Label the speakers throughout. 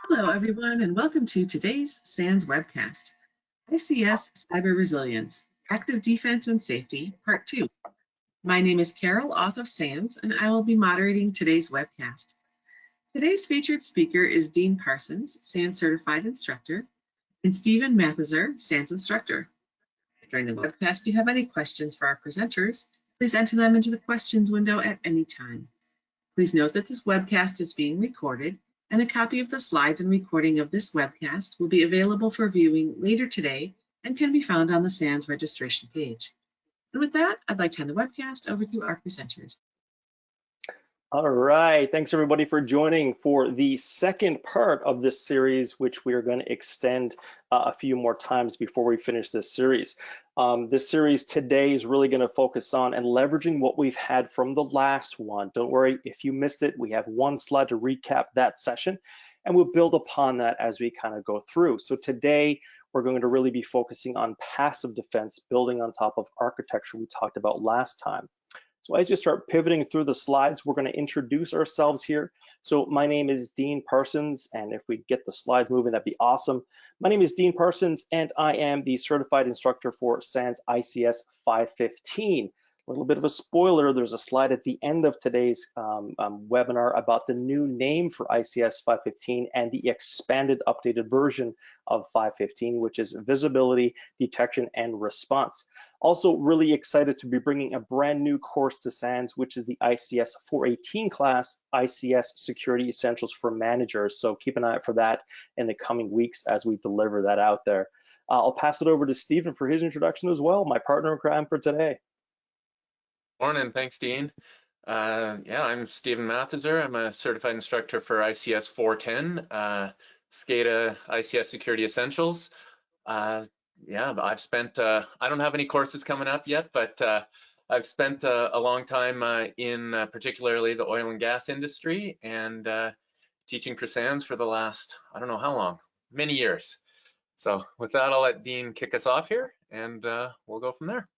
Speaker 1: Hello, everyone, and welcome to today's SANS webcast, ICS Cyber Resilience, Active Defense and Safety, Part 2. My name is Carol, author of SANS, and I will be moderating today's webcast. Today's featured speaker is Dean Parsons, SANS Certified Instructor, and Stephen Mathizer, SANS Instructor. During the webcast, if you have any questions for our presenters, please enter them into the questions window at any time. Please note that this webcast is being recorded, and a copy of the slides and recording of this webcast will be available for viewing later today and can be found on the SANS registration page. And with that, I'd like to hand the webcast over to our presenters.
Speaker 2: All right, thanks everybody for joining for the second part of this series, which we are going to extend a few more times before we finish this series. This series today is really going to focus on and leveraging what we've had from the last one. Don't worry, if you missed it, we have one slide to recap that session, and we'll build upon that as we kind of go through. So today, we're going to really be focusing on passive defense, building on top of architecture we talked about last time. So as you start pivoting through the slides, we're going to introduce ourselves here. So my name is Dean Parsons, and if we get the slides moving, that'd be awesome. My name is Dean Parsons, and I am the certified instructor for SANS ICS 515. A little bit of a spoiler, there's a slide at the end of today's webinar about the new name for ICS 515 and the expanded updated version of 515, which is Visibility, Detection, and Response. Also really excited to be bringing a brand new course to SANS, which is the ICS 418 class, ICS Security Essentials for Managers. So keep an eye out for that in the coming weeks as we deliver that out there. I'll pass it over to Stephen for his introduction as well, my partner in crime for today.
Speaker 3: Morning, thanks, Dean. I'm Stephen Mathizer. I'm a certified instructor for ICS 410, SCADA ICS Security Essentials. I've spent, I don't have any courses coming up yet, but I've spent a long time in particularly the oil and gas industry and teaching for SANS for the last, I don't know how long, many years. So with that, I'll let Dean kick us off here and we'll go from there.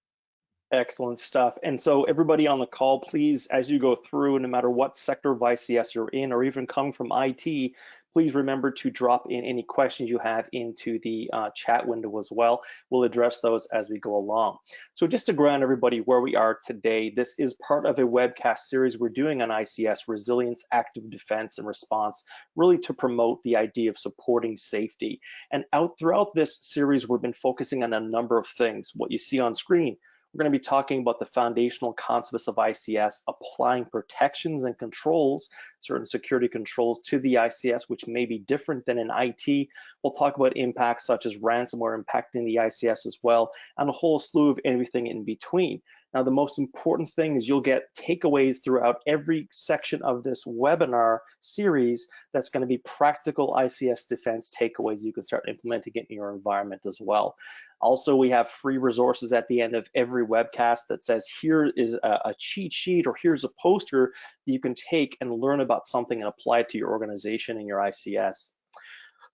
Speaker 2: Excellent stuff. And so everybody on the call, please, as you go through, no matter what sector of ICS you're in or even coming from IT, please remember to drop in any questions you have into the chat window as well. We'll address those as we go along. So just to ground everybody where we are today, this is part of a webcast series we're doing on ICS Resilience, Active Defense, and Response, really to promote the idea of supporting safety. And throughout this series, we've been focusing on a number of things. What you see on screen, we're going to be talking about the foundational concepts of ICS, applying protections and controls, certain security controls to the ICS, which may be different than in IT. We'll talk about impacts such as ransomware impacting the ICS as well, and a whole slew of everything in between. Now, the most important thing is you'll get takeaways throughout every section of this webinar series that's going to be practical ICS defense takeaways you can start implementing it in your environment as well. Also, we have free resources at the end of every webcast that says here is a cheat sheet or here's a poster that you can take and learn about something and apply it to your organization and your ICS.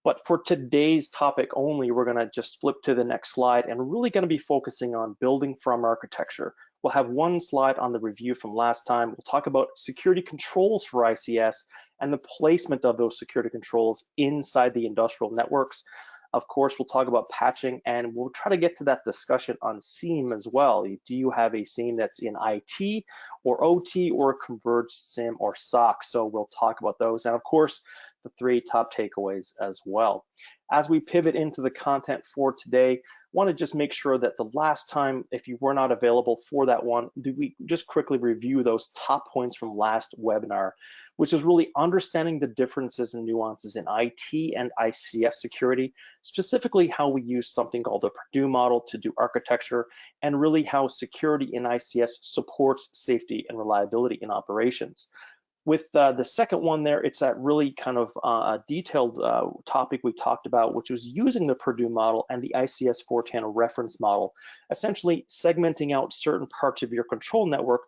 Speaker 2: But for today's topic only, we're going to just flip to the next slide and really going to be focusing on building from architecture. We'll have one slide on the review from last time. We'll talk about security controls for ICS and the placement of those security controls inside the industrial networks. Of course, we'll talk about patching, and we'll try to get to that discussion on SIEM as well. Do you have a SIEM that's in IT or OT or a converged SIEM or SOC? So we'll talk about those. And of course, the 3 top takeaways as well. As we pivot into the content for today, want to just make sure that the last time, if you were not available for that one, do we just quickly review those top points from last webinar, which is really understanding the differences and nuances in IT and ICS security, specifically how we use something called the Purdue model to do architecture, and really how security in ICS supports safety and reliability in operations. With the second one there, it's that really kind of detailed topic we talked about, which was using the Purdue model and the ICS 410 reference model, essentially segmenting out certain parts of your control network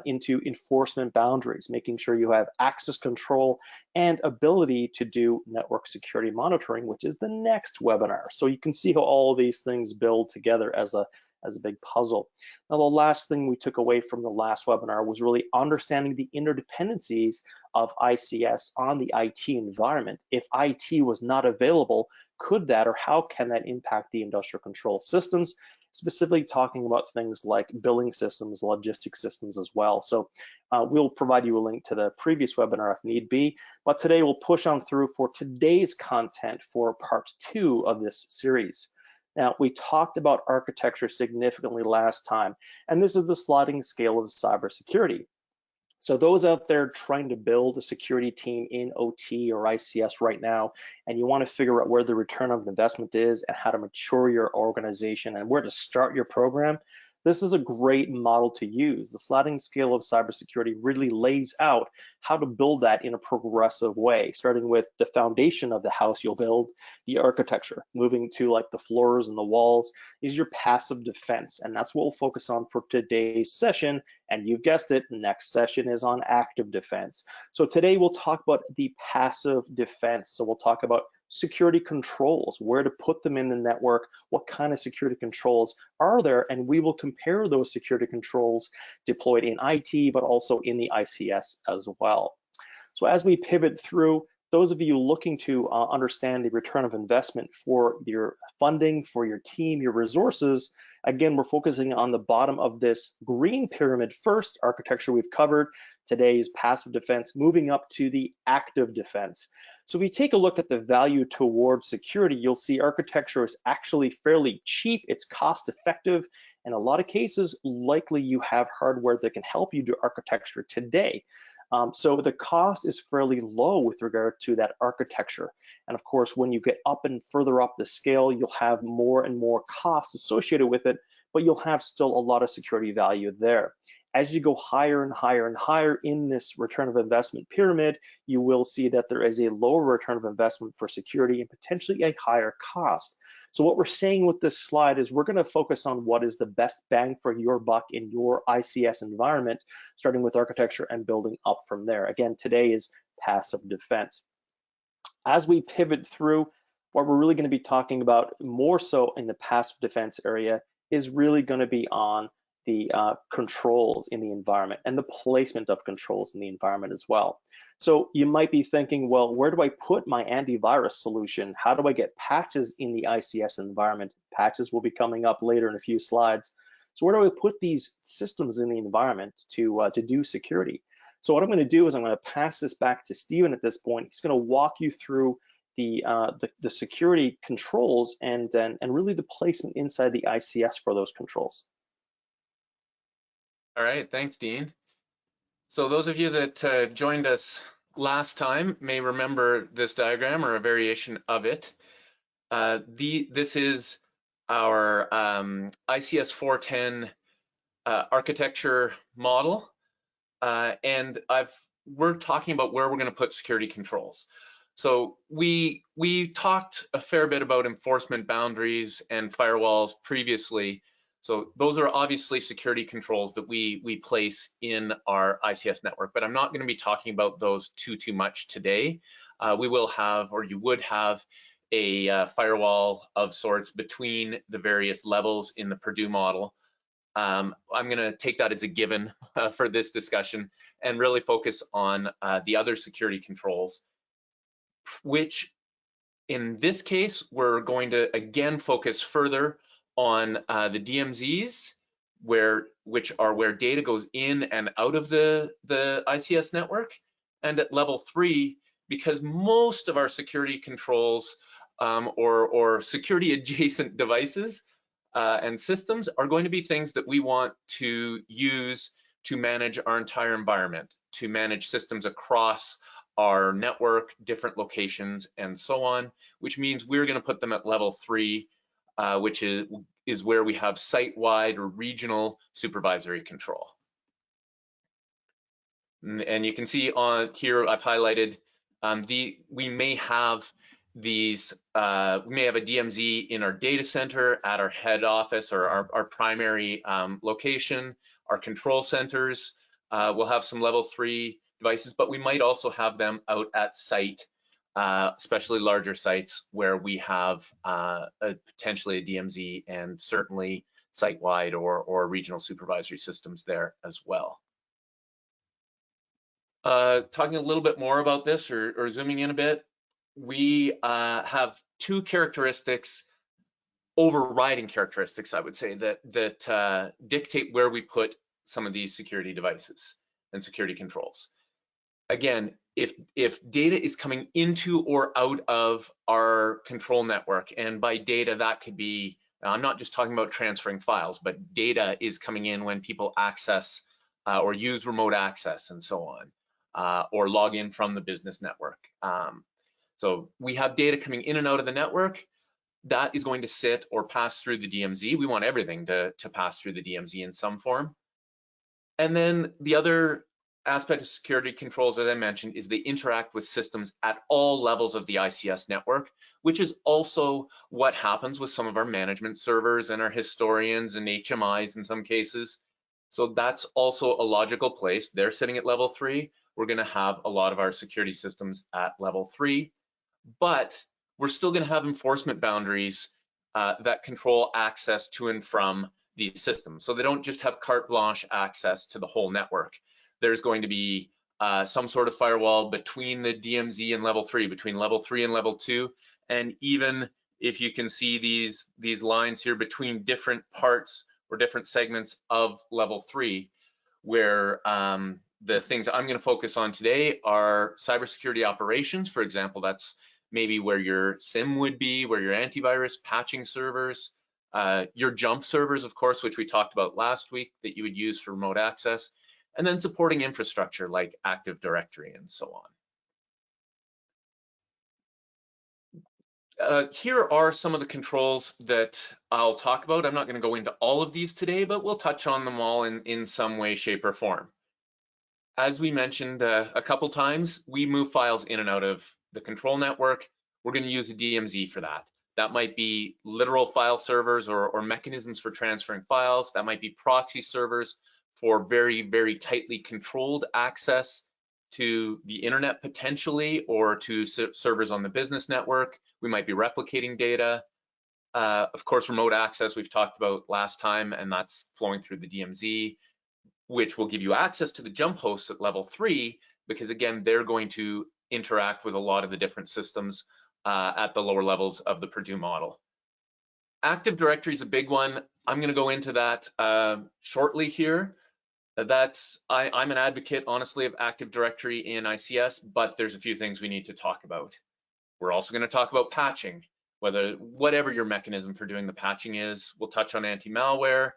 Speaker 2: into enforcement boundaries, making sure you have access control and ability to do network security monitoring, which is the next webinar. So you can see how all of these things build together as a as a big puzzle. Now, the last thing we took away from the last webinar was really understanding the interdependencies of ICS on the IT environment. If IT was not available, could that or how can that impact the industrial control systems? Specifically talking about things like billing systems, logistics systems as well. So we'll provide you a link to the previous webinar if need be, but today we'll push on through for today's content for part 2 of this series. Now, we talked about architecture significantly last time, and this is the sliding scale of cybersecurity. So those out there trying to build a security team in OT or ICS right now, and you want to figure out where the return of investment is and how to mature your organization and where to start your program, this is a great model to use. The sliding scale of cybersecurity really lays out how to build that in a progressive way, starting with the foundation of the house you'll build, the architecture, moving to like the floors and the walls is your passive defense. And that's what we'll focus on for today's session. And you've guessed it, next session is on active defense. So today we'll talk about the passive defense. So we'll talk about security controls, where to put them in the network, what kind of security controls are there, and we will compare those security controls deployed in IT, but also in the ICS as well. So as we pivot through, those of you looking to understand the return of investment for your funding, for your team, your resources, again, we're focusing on the bottom of this green pyramid first. Architecture we've covered. Today's passive defense, moving up to the active defense. So if we take a look at the value towards security, you'll see architecture is actually fairly cheap. It's cost effective. In a lot of cases, likely you have hardware that can help you do architecture today. So the cost is fairly low with regard to that architecture. And of course, when you get up and further up the scale, you'll have more and more costs associated with it, but you'll have still a lot of security value there. As you go higher and higher and higher in this return of investment pyramid, you will see that there is a lower return of investment for security and potentially a higher cost. So what we're saying with this slide is we're going to focus on what is the best bang for your buck in your ICS environment, starting with architecture and building up from there. Again, today is passive defense. As we pivot through, what we're really going to be talking about more so in the passive defense area is really going to be on the controls in the environment and the placement of controls in the environment as well. So you might be thinking, well, where do I put my antivirus solution? How do I get patches in the ICS environment? Patches will be coming up later in a few slides. So where do I put these systems in the environment to do security? So what I'm going to do is I'm going to pass this back to Steven at this point. He's going to walk you through the security controls and really the placement inside the ICS for those controls.
Speaker 3: All right, thanks, Dean. So those of you that joined us last time may remember this diagram or a variation of it. This is our ICS 410 architecture model, and we're talking about where we're going to put security controls. So we talked a fair bit about enforcement boundaries and firewalls previously. So those are obviously security controls that we place in our ICS network, but I'm not going to be talking about those too much today. We will have, or you would have, a firewall of sorts between the various levels in the Purdue model. I'm going to take that as a given for this discussion and really focus on the other security controls, which in this case, we're going to again focus further on the DMZs, which are where data goes in and out of the ICS network. And at level 3, because most of our security controls or security adjacent devices and systems are going to be things that we want to use to manage our entire environment, to manage systems across our network, different locations, and so on, which means we're going to put them at level 3, which is where we have site-wide or regional supervisory control. And you can see on here, I've highlighted we may have these, we may have a DMZ in our data center, at our head office or our primary location, our control centers. We'll have some level 3 devices, but we might also have them out at site, especially larger sites where we have potentially a DMZ and certainly site-wide or regional supervisory systems there as well. Talking a little bit more about this, or zooming in a bit, we have two characteristics, overriding characteristics, I would say, that dictate where we put some of these security devices and security controls. Again, if data is coming into or out of our control network, and by data that could be, I'm not just talking about transferring files, but data is coming in when people access or use remote access and so on, or log in from the business network. So we have data coming in and out of the network that is going to sit or pass through the DMZ. We want everything to pass through the DMZ in some form. And then the other aspect of security controls, as I mentioned, is they interact with systems at all levels of the ICS network, which is also what happens with some of our management servers and our historians and HMIs in some cases. So that's also a logical place. They're sitting at level 3. We're going to have a lot of our security systems at level 3, but we're still going to have enforcement boundaries that control access to and from the system. So they don't just have carte blanche access to the whole network. There's going to be some sort of firewall between the DMZ and level 3, between level 3 and level 2, and even if you can see these lines here between different parts or different segments of level 3, where the things I'm going to focus on today are cybersecurity operations. For example, that's maybe where your SIM would be, where your antivirus patching servers, your jump servers, of course, which we talked about last week that you would use for remote access, and then supporting infrastructure like Active Directory and so on. Here are some of the controls that I'll talk about. I'm not going to go into all of these today, but we'll touch on them all in some way, shape, or form. As we mentioned a couple times, we move files in and out of the control network. We're going to use a DMZ for that. That might be literal file servers or mechanisms for transferring files. That might be proxy servers for very, very tightly controlled access to the internet potentially, or to servers on the business network. We might be replicating data. Of course, remote access we've talked about last time, and that's flowing through the DMZ, which will give you access to the jump hosts at level 3, because again, they're going to interact with a lot of the different systems at the lower levels of the Purdue model. Active Directory is a big one. I'm going to go into that shortly here. I'm an advocate, honestly, of Active Directory in ICS, but there's a few things we need to talk about. We're also going to talk about patching, whatever your mechanism for doing the patching is. We'll touch on anti-malware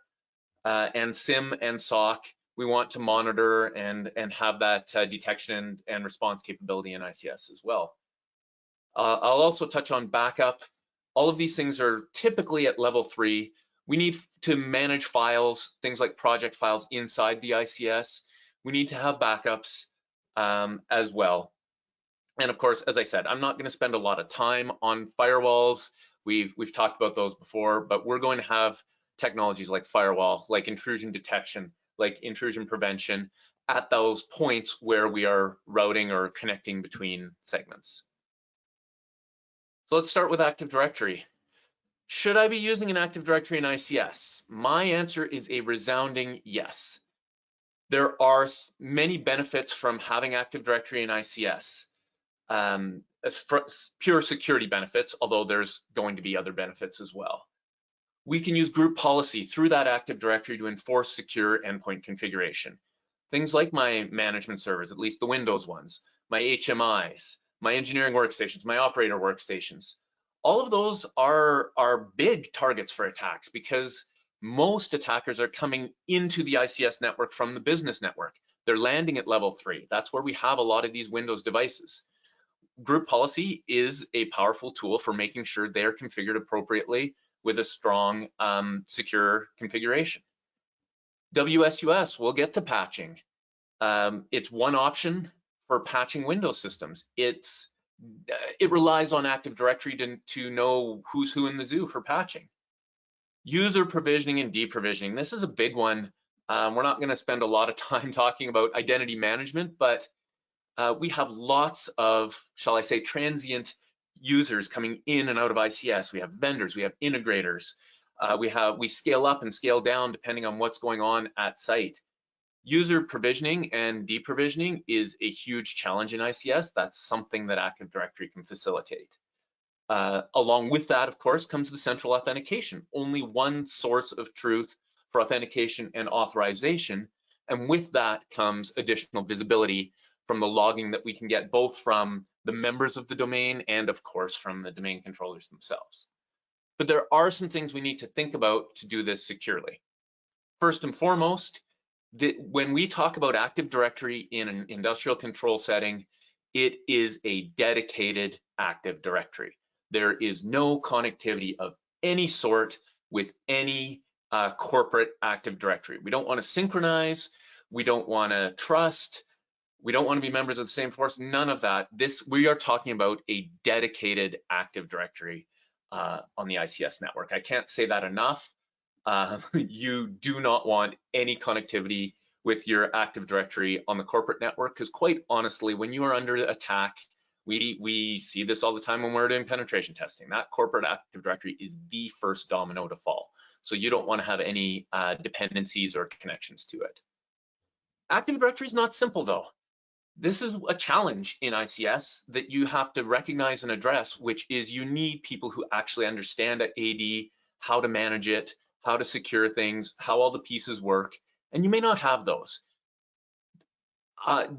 Speaker 3: and SIM and SOC. We want to monitor and have that detection and response capability in ICS as well. I'll also touch on backup. All of these things are typically at level 3. We need to manage files, things like project files inside the ICS. We need to have backups as well. And of course, as I said, I'm not going to spend a lot of time on firewalls. We've talked about those before, but we're going to have technologies like firewall, like intrusion detection, like intrusion prevention at those points where we are routing or connecting between segments. So let's start with Active Directory. Should I be using an Active Directory in ICS? My answer is a resounding yes. There are many benefits from having Active Directory in ICS. Pure security benefits, although there's going to be other benefits as well. We can use group policy through that Active Directory to enforce secure endpoint configuration. Things like my management servers, at least the Windows ones, my HMIs, my engineering workstations, my operator workstations. All of those are big targets for attacks, because most attackers are coming into the ICS network from the business network. They're landing at level 3. That's where we have a lot of these Windows devices. Group policy is a powerful tool for making sure they're configured appropriately with a strong secure configuration. WSUS, we'll get to patching. It's one option for patching Windows systems. It relies on Active Directory to know who's who in the zoo for patching. User provisioning and deprovisioning. This is a big one. We're not going to spend a lot of time talking about identity management, but we have lots of, shall I say, transient users coming in and out of ICS. We have vendors, we have integrators. We scale up and scale down depending on what's going on at site. User provisioning and deprovisioning is a huge challenge in ICS. That's something that Active Directory can facilitate. Along with that, of course, comes the central authentication. Only one source of truth for authentication and authorization. And with that comes additional visibility from the logging that we can get both from the members of the domain and, of course, from the domain controllers themselves. But there are some things we need to think about to do this securely. First and foremost, when we talk about Active Directory in an industrial control setting, it is a dedicated Active Directory. There is no connectivity of any sort with any corporate Active Directory. We don't want to synchronize, we don't want to trust, we don't want to be members of the same force, none of that. We are talking about a dedicated Active Directory on the ICS network. I can't say that enough. You do not want any connectivity with your Active Directory on the corporate network, because quite honestly, when you are under attack, we see this all the time when we're doing penetration testing. That corporate Active Directory is the first domino to fall. So you don't want to have any dependencies or connections to it. Active Directory is not simple though. This is a challenge in ICS that you have to recognize and address, which is you need people who actually understand AD, how to manage it, how to secure things, how all the pieces work, and you may not have those.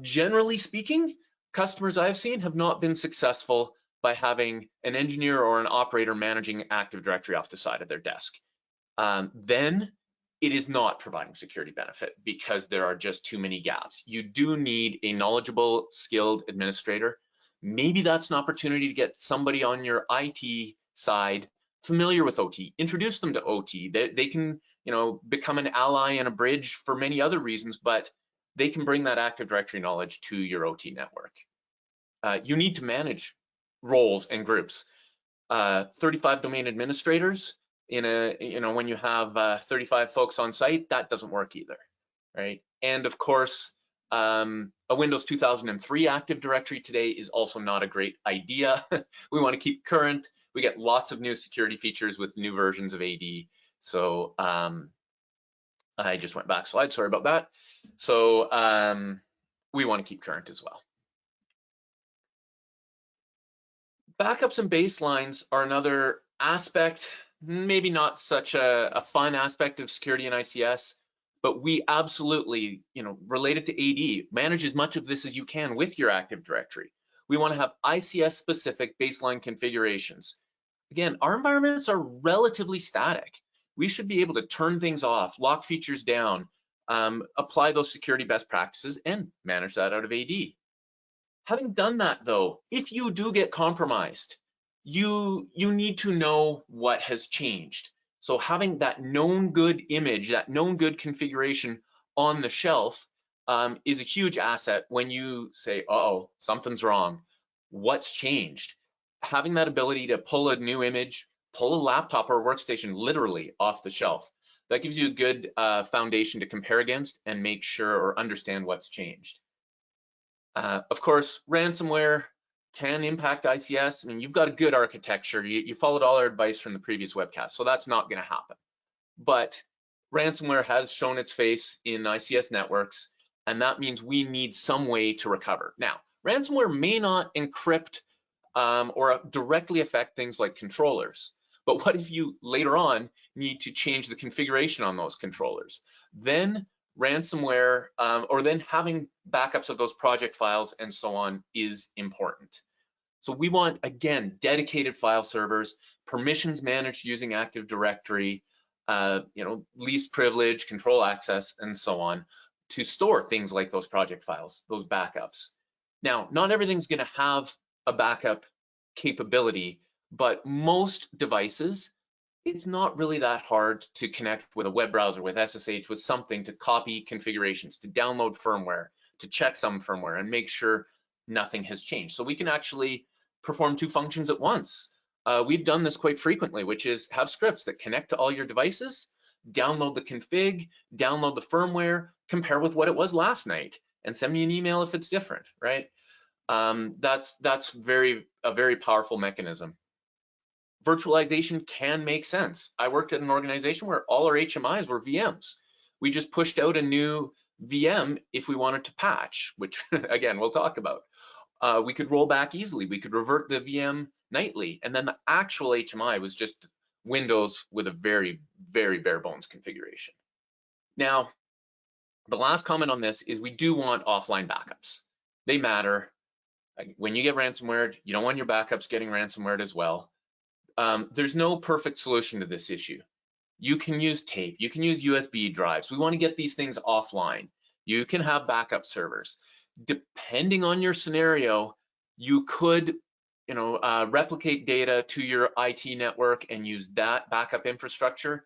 Speaker 3: Generally speaking, customers I've seen have not been successful by having an engineer or an operator managing Active Directory off the side of their desk. Then it is not providing security benefit because there are just too many gaps. You do need a knowledgeable, skilled administrator. Maybe that's an opportunity to get somebody on your IT side familiar with OT, introduce them to OT. They can, become an ally and a bridge for many other reasons, but they can bring that Active Directory knowledge to your OT network. You need to manage roles and groups. 35 domain administrators when you have 35 folks on site, that doesn't work either, right? And of course, a Windows 2003 Active Directory today is also not a great idea. We want to keep current. We get lots of new security features with new versions of AD. So I just went back slide, sorry about that. So we want to keep current as well. Backups and baselines are another aspect, maybe not such a fun aspect of security in ICS, but we absolutely, related to AD, manage as much of this as you can with your Active Directory. We want to have ICS specific baseline configurations. Again, our environments are relatively static. We should be able to turn things off, lock features down, apply those security best practices, and manage that out of AD. Having done that though, if you do get compromised, you need to know what has changed. So having that known good image, that known good configuration on the shelf is a huge asset when you say, uh-oh, something's wrong. What's changed? Having that ability to pull a new image, pull a laptop or a workstation literally off the shelf, that gives you a good foundation to compare against and make sure or understand what's changed. Of course, ransomware can impact ICS. I mean, you've got a good architecture. You followed all our advice from the previous webcast, so that's not going to happen. But ransomware has shown its face in ICS networks, and that means we need some way to recover. Now, ransomware may not encrypt or directly affect things like controllers, but what if you later on need to change the configuration on those controllers? Then ransomware or then having backups of those project files and so on is important. So we want, again, dedicated file servers, permissions managed using Active Directory, least privilege, control access, and so on to store things like those project files, those backups. Now, not everything's going to have a backup capability, but most devices, it's not really that hard to connect with a web browser, with SSH, with something to copy configurations, to download firmware, to check some firmware and make sure nothing has changed. So we can actually perform two functions at once. We've done this quite frequently, which is have scripts that connect to all your devices, download the config, download the firmware, compare with what it was last night, and send me an email if it's different, right? That's a very powerful mechanism. virtualization can make sense. I worked at an organization where all our HMIs were VMs. We just pushed out a new VM if we wanted to patch, which again, we'll talk about. We could roll back easily. We could revert the VM nightly. And then the actual HMI was just Windows with a very, very bare bones configuration. Now, the last comment on this is we do want offline backups. They matter. When you get ransomware, you don't want your backups getting ransomware as well. There's no perfect solution to this issue. You can use tape, you can use USB drives. We want to get these things offline. You can have backup servers. Depending on your scenario, you could, replicate data to your IT network and use that backup infrastructure.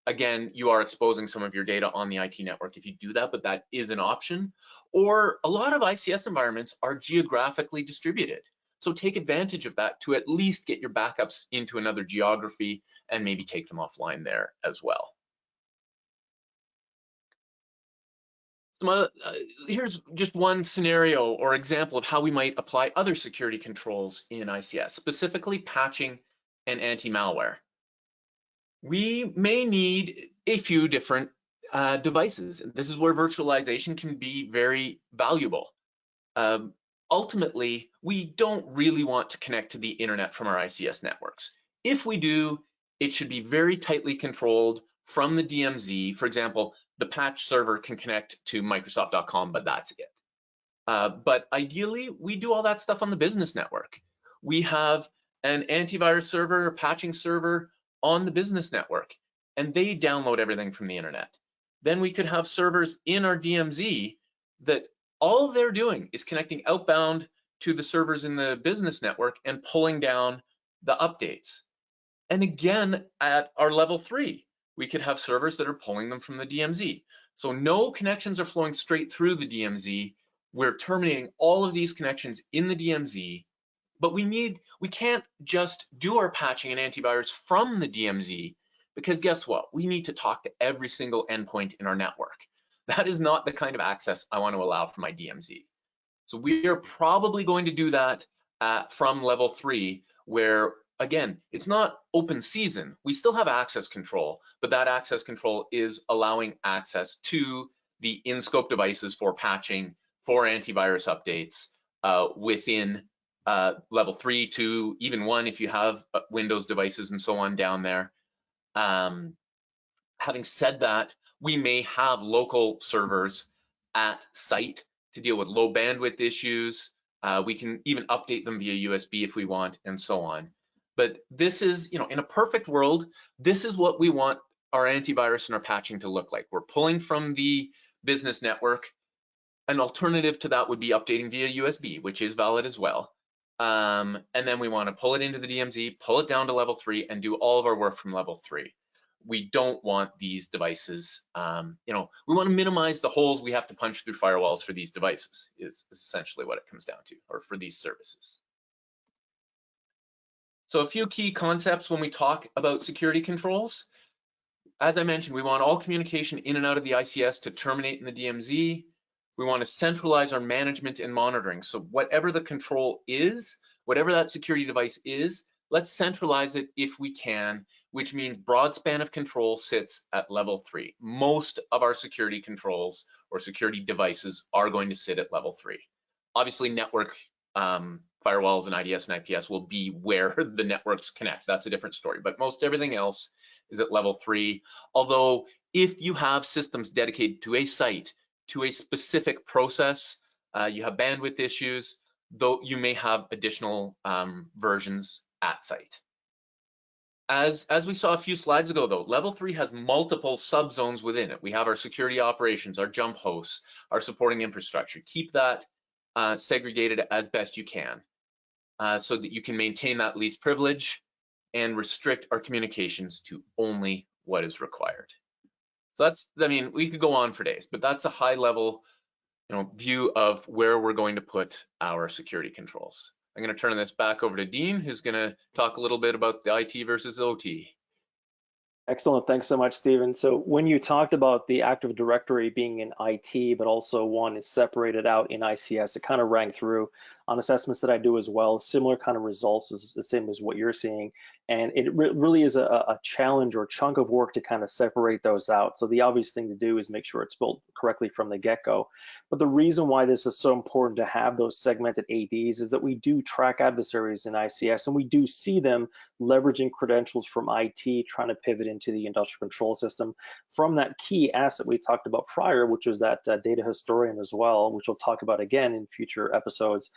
Speaker 3: Again, you are exposing some of your data on the IT network if you do that, but that is an option. Or a lot of ICS environments are geographically distributed. So take advantage of that to at least get your backups into another geography and maybe take them offline there as well. Here's just one scenario or example of how we might apply other security controls in ICS, specifically patching and anti-malware. We may need a few different devices. This is where virtualization can be very valuable. Ultimately, we don't really want to connect to the internet from our ICS networks. If we do, it should be very tightly controlled from the DMZ. For example, the patch server can connect to Microsoft.com, but that's it. But ideally, we do all that stuff on the business network. We have an antivirus server, a patching server on the business network, and they download everything from the internet. Then we could have servers in our DMZ that all they're doing is connecting outbound to the servers in the business network and pulling down the updates. And again, at our level 3, we could have servers that are pulling them from the DMZ. So no connections are flowing straight through the DMZ. We're terminating all of these connections in the DMZ, but we can't just do our patching and antivirus from the DMZ, because guess what? We need to talk to every single endpoint in our network. That is not the kind of access I want to allow for my DMZ. So we are probably going to do that from level 3, where again, it's not open season. We still have access control, but that access control is allowing access to the in-scope devices for patching, for antivirus updates within level 3, 2, even 1 if you have Windows devices and so on down there. Having said that, we may have local servers at site to deal with low bandwidth issues. We can even update them via USB if we want, and so on. But this is, in a perfect world, this is what we want our antivirus and our patching to look like. We're pulling from the business network. An alternative to that would be updating via USB, which is valid as well. And then we want to pull it into the DMZ, pull it down to level 3, and do all of our work from level 3. We don't want these devices, we want to minimize the holes we have to punch through firewalls for these devices, is essentially what it comes down to, or for these services. So a few key concepts when we talk about security controls. As I mentioned, we want all communication in and out of the ICS to terminate in the DMZ. We want to centralize our management and monitoring. So whatever the control is, whatever that security device is, let's centralize it if we can, which means broad span of control sits at level 3. Most of our security controls or security devices are going to sit at level 3. Obviously, network firewalls and IDS and IPS will be where the networks connect. That's a different story, but most everything else is at level 3. Although if you have systems dedicated to a site, to a specific process, you have bandwidth issues, though you may have additional versions at site. As we saw a few slides ago though, level 3 has multiple subzones within it. We have our security operations, our jump hosts, our supporting infrastructure. Keep that segregated as best you can so that you can maintain that least privilege and restrict our communications to only what is required. So that's, we could go on for days, but that's a high level view of where we're going to put our security controls. I'm going to turn this back over to Dean, who's going to talk a little bit about the IT versus OT.
Speaker 2: Excellent. Thanks so much, Stephen. So when you talked about the Active Directory being in IT, but also one is separated out in ICS, it kind of rang through on assessments that I do as well. Similar kind of results is the same as what you're seeing. And it really is a challenge or chunk of work to kind of separate those out. So the obvious thing to do is make sure it's built correctly from the get-go. But the reason why this is so important to have those segmented ADs is that we do track adversaries in ICS, and we do see them leveraging credentials from IT, trying to pivot into the industrial control system from that key asset we talked about prior, which was that data historian as well, which we'll talk about again in future episodes.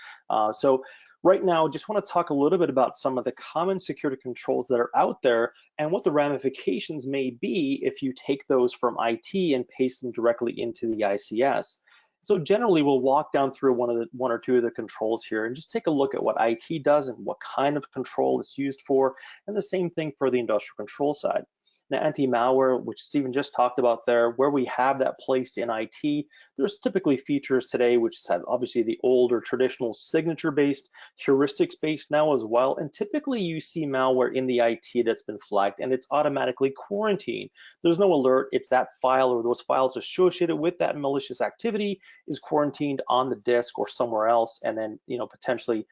Speaker 2: So right now, just want to talk a little bit about some of the common security controls that are out there and what the ramifications may be if you take those from IT and paste them directly into the ICS. So generally, we'll walk down through one or two of the controls here and just take a look at what IT does and what kind of control it's used for, and the same thing for the industrial control side. Now, anti-malware, which Stephen just talked about there, where we have that placed in IT, there's typically features today which have obviously the older traditional signature-based, heuristics-based now as well, and typically you see malware in the IT that's been flagged and it's automatically quarantined. There's no alert, it's that file or those files associated with that malicious activity is quarantined on the disk or somewhere else, and then potentially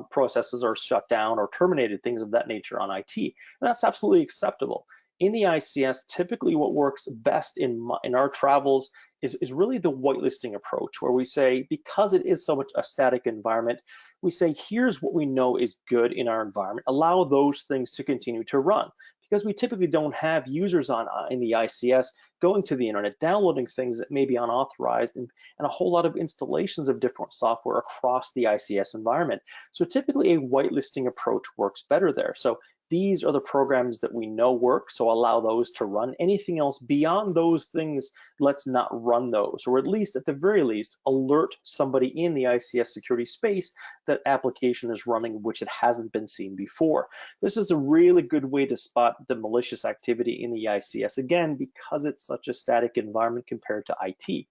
Speaker 2: processes are shut down or terminated, things of that nature on IT. And that's absolutely acceptable. In the ICS, typically what works best in our travels is really the whitelisting approach, where we say, because it is so much a static environment, we say, here's what we know is good in our environment. Allow those things to continue to run, because we typically don't have users in the ICS going to the internet, downloading things that may be unauthorized, and a whole lot of installations of different software across the ICS environment. So typically a whitelisting approach works better there. So these are the programs that we know work, so allow those to run. Anything else beyond those things, let's not run those, or at least, at the very least, alert somebody in the ICS security space that application is running which it hasn't been seen before. This is a really good way to spot the malicious activity in the ICS, again, because it's such a static environment compared to IT.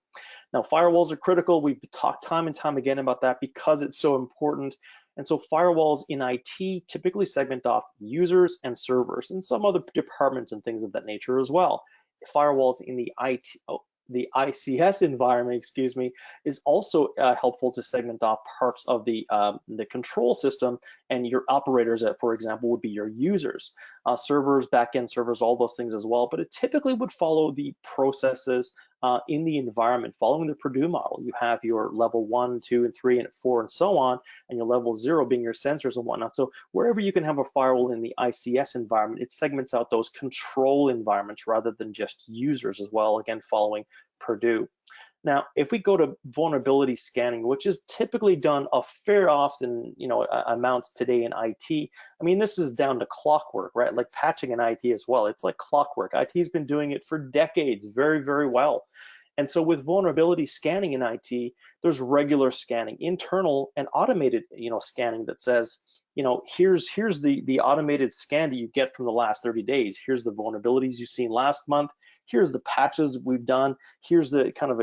Speaker 2: Now, firewalls are critical. We've talked time and time again about that because it's so important. And so firewalls in IT typically segment off users and servers and some other departments and things of that nature as well. Firewalls in the ICS environment, is also helpful to segment off parts of the control system, and your operators, for example, would be your users, servers, backend servers, all those things as well. But it typically would follow the processes in the environment, following the Purdue model. You have your level 1, 2, and 3, and 4, and so on, and your level 0 being your sensors and whatnot. So wherever you can have a firewall in the ICS environment, it segments out those control environments rather than just users as well, again, following Purdue. Now, if we go to vulnerability scanning, which is typically done a fair often, amounts today in IT. I mean, this is down to clockwork, right? Like patching in IT as well. It's like clockwork. IT has been doing it for decades very, very well. And so with vulnerability scanning in IT, there's regular scanning, internal and automated, scanning that says, here's the automated scan that you get from the last 30 days. Here's the vulnerabilities you've seen last month. Here's the patches we've done. Here's the kind of,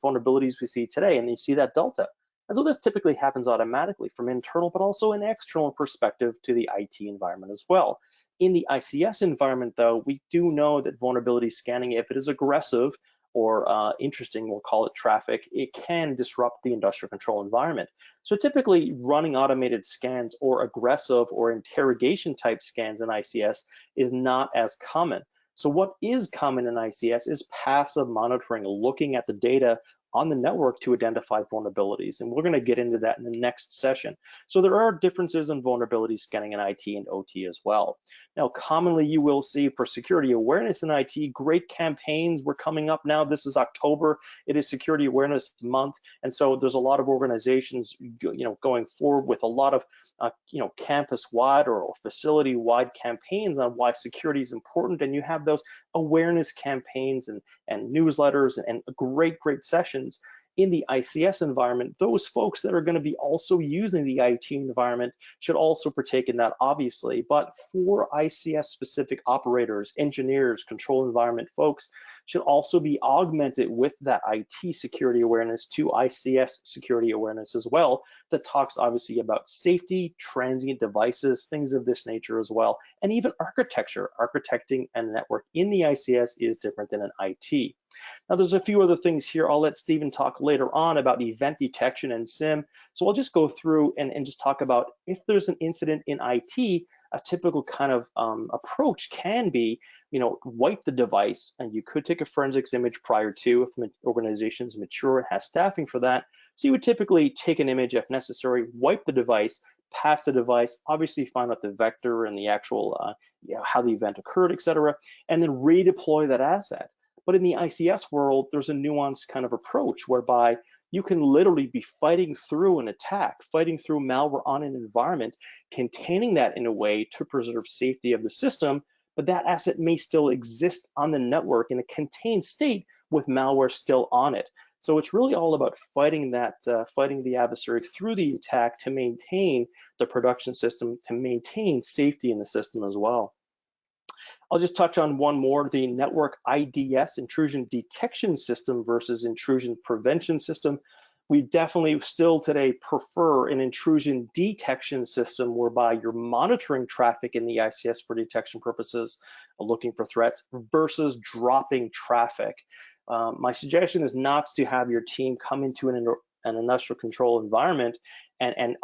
Speaker 2: vulnerabilities we see today, and you see that delta. And so this typically happens automatically from internal, but also an external perspective to the IT environment as well. In the ICS environment, though, we do know that vulnerability scanning, if it is aggressive or interesting, we'll call it traffic, it can disrupt the industrial control environment. So typically running automated scans or aggressive or interrogation type scans in ICS is not as common. So what is common in ICS is passive monitoring, looking at the data on the network to identify vulnerabilities. And we're going to get into that in the next session. So there are differences in vulnerability scanning in IT and OT as well. Now, commonly you will see for security awareness in IT, great campaigns. We're coming up now. This is October. It is Security Awareness Month. And so there's a lot of organizations, going forward with a lot of, campus-wide or facility-wide campaigns on why security is important. And you have those awareness campaigns and newsletters and great sessions. In the ICS environment, those folks that are going to be also using the IT environment should also partake in that, obviously. But for ICS specific operators, engineers, control environment folks, should also be augmented with that IT security awareness to ICS security awareness as well, that talks obviously about safety, transient devices, things of this nature as well, and even architecture. Architecting a network in the ICS is different than an IT. Now, there's a few other things here. I'll let Stephen talk later on about event detection and SIM. So I'll just go through and just talk about if there's an incident in IT, a typical kind of approach can be, wipe the device, and you could take a forensics image prior to if the organization's mature and has staffing for that. So you would typically take an image if necessary, wipe the device, patch the device, obviously find out the vector and the actual, how the event occurred, etc., and then redeploy that asset. But in the ICS world, there's a nuanced kind of approach whereby you can literally be fighting through an attack, fighting through malware on an environment, containing that in a way to preserve safety of the system, but that asset may still exist on the network in a contained state with malware still on it. So it's really all about fighting the adversary through the attack to maintain the production system, to maintain safety in the system as well. I'll just touch on one more, the network IDS, intrusion detection system versus intrusion prevention system. We definitely still today prefer an intrusion detection system whereby you're monitoring traffic in the ICS for detection purposes, looking for threats, versus dropping traffic. My suggestion is not to have your team come into an industrial control environment and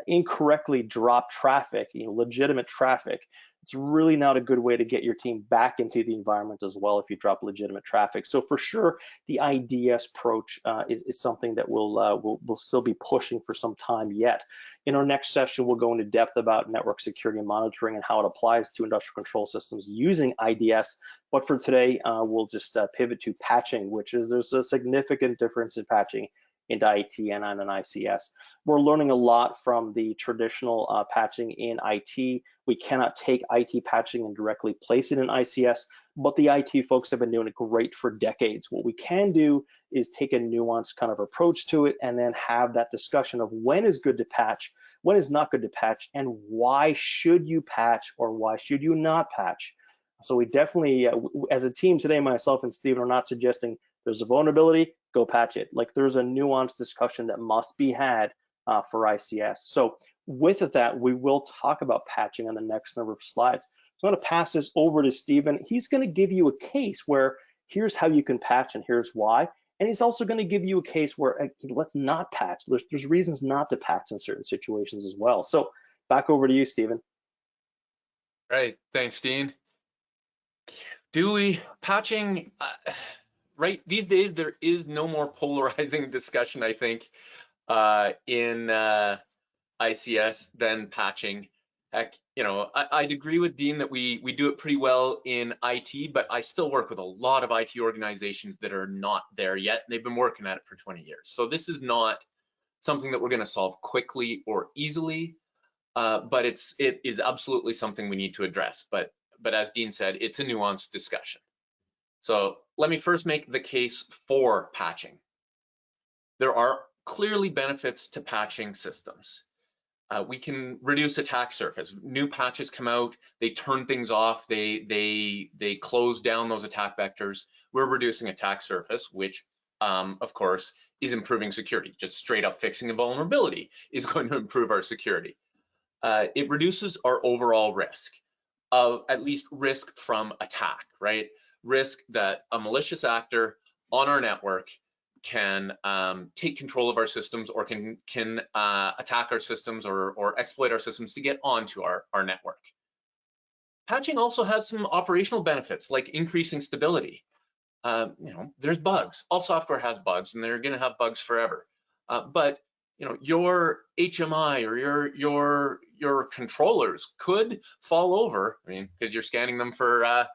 Speaker 2: incorrectly drop traffic, legitimate traffic. It's really not a good way to get your team back into the environment as well if you drop legitimate traffic. So for sure, the IDS approach is something that we'll still be pushing for some time yet. In our next session, we'll go into depth about network security and monitoring and how it applies to industrial control systems using IDS. But for today, we'll just pivot to patching, there's a significant difference in patching into IT and on an ICS. We're learning a lot from the traditional patching in IT. We cannot take IT patching and directly place it in ICS, but the IT folks have been doing it great for decades. What we can do is take a nuanced kind of approach to it and then have that discussion of when is good to patch, when is not good to patch, and why should you patch or why should you not patch. So we definitely, as a team today, myself and Stephen are not suggesting there's a vulnerability, go patch it. Like there's a nuanced discussion that must be had for ICS. So with that, we will talk about patching on the next number of slides. So I'm going to pass this over to Stephen. He's going to give you a case where here's how you can patch and here's why. And he's also going to give you a case where let's not patch. There's reasons not to patch in certain situations as well. So back over to you, Stephen.
Speaker 3: Right, thanks, Dean. Patching, right, these days there is no more polarizing discussion, I think, in ICS than patching. Heck, I'd agree with Dean that we do it pretty well in IT, but I still work with a lot of IT organizations that are not there yet. They've been working at it for 20 years. So this is not something that we're going to solve quickly or easily, but it is absolutely something we need to address. But as Dean said, it's a nuanced discussion. So let me first make the case for patching. There are clearly benefits to patching systems. We can reduce attack surface. New patches come out, they turn things off, they close down those attack vectors. We're reducing attack surface, which of course is improving security. Just straight up fixing a vulnerability is going to improve our security. It reduces our overall risk of at least risk from attack, right? Risk that a malicious actor on our network can take control of our systems or can attack our systems or exploit our systems to get onto our network. Patching also has some operational benefits like increasing stability. There's bugs. All software has bugs and they're going to have bugs forever. But your HMI or your controllers could fall over. I mean, because you're scanning them for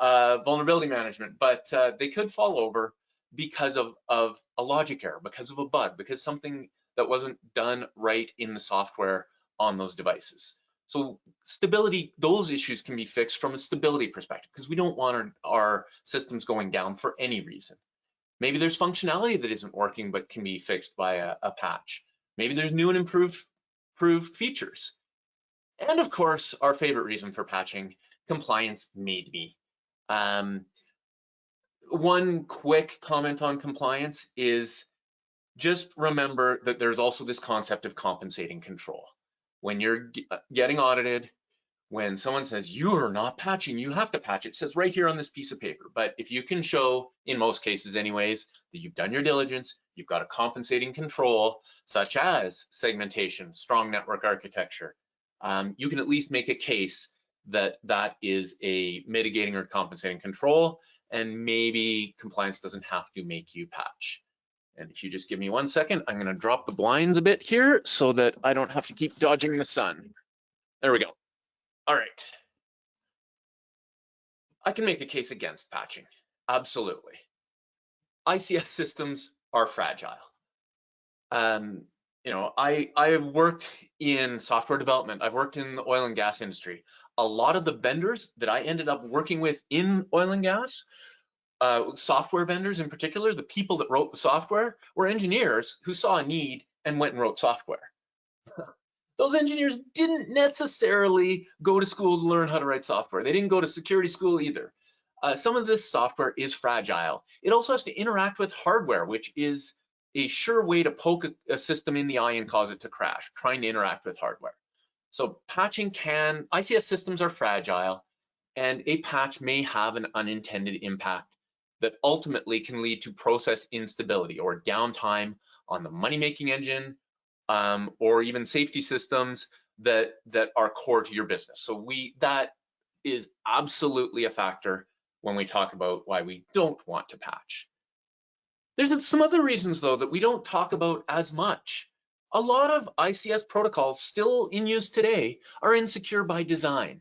Speaker 3: vulnerability management, but they could fall over because of a logic error, because of a bug, because something that wasn't done right in the software on those devices. So stability, those issues can be fixed from a stability perspective because we don't want our systems going down for any reason. Maybe there's functionality that isn't working but can be fixed by a patch. Maybe there's new and improved features. And of course, our favorite reason for patching, compliance made me. one quick comment on compliance is just remember that there's also this concept of compensating control. When you're getting audited, when someone says you are not patching, you have to patch. It says right here on this piece of paper. But if you can show, in most cases anyways, that you've done your diligence, you've got a compensating control, such as segmentation, strong network architecture, you can at least make a case that that is a mitigating or compensating control, and maybe compliance doesn't have to make you patch. And if you just give me 1 second, I'm gonna drop the blinds a bit here so that I don't have to keep dodging the sun. There we go. All right. I can make a case against patching, absolutely. ICS systems are fragile. You know, I have worked in software development. I've worked in the oil and gas industry. A lot of the vendors that I ended up working with in oil and gas, software vendors in particular, the people that wrote the software were engineers who saw a need and went and wrote software. Those engineers didn't necessarily go to school to learn how to write software. They didn't go to security school either. Some of this software is fragile. It also has to interact with hardware, which is a sure way to poke a system in the eye and cause it to crash, trying to interact with hardware. So patching ICS systems are fragile, and a patch may have an unintended impact that ultimately can lead to process instability or downtime on the money-making engine, or even safety systems that are core to your business. So that is absolutely a factor when we talk about why we don't want to patch. There's some other reasons though that we don't talk about as much. A lot of ICS protocols still in use today are insecure by design.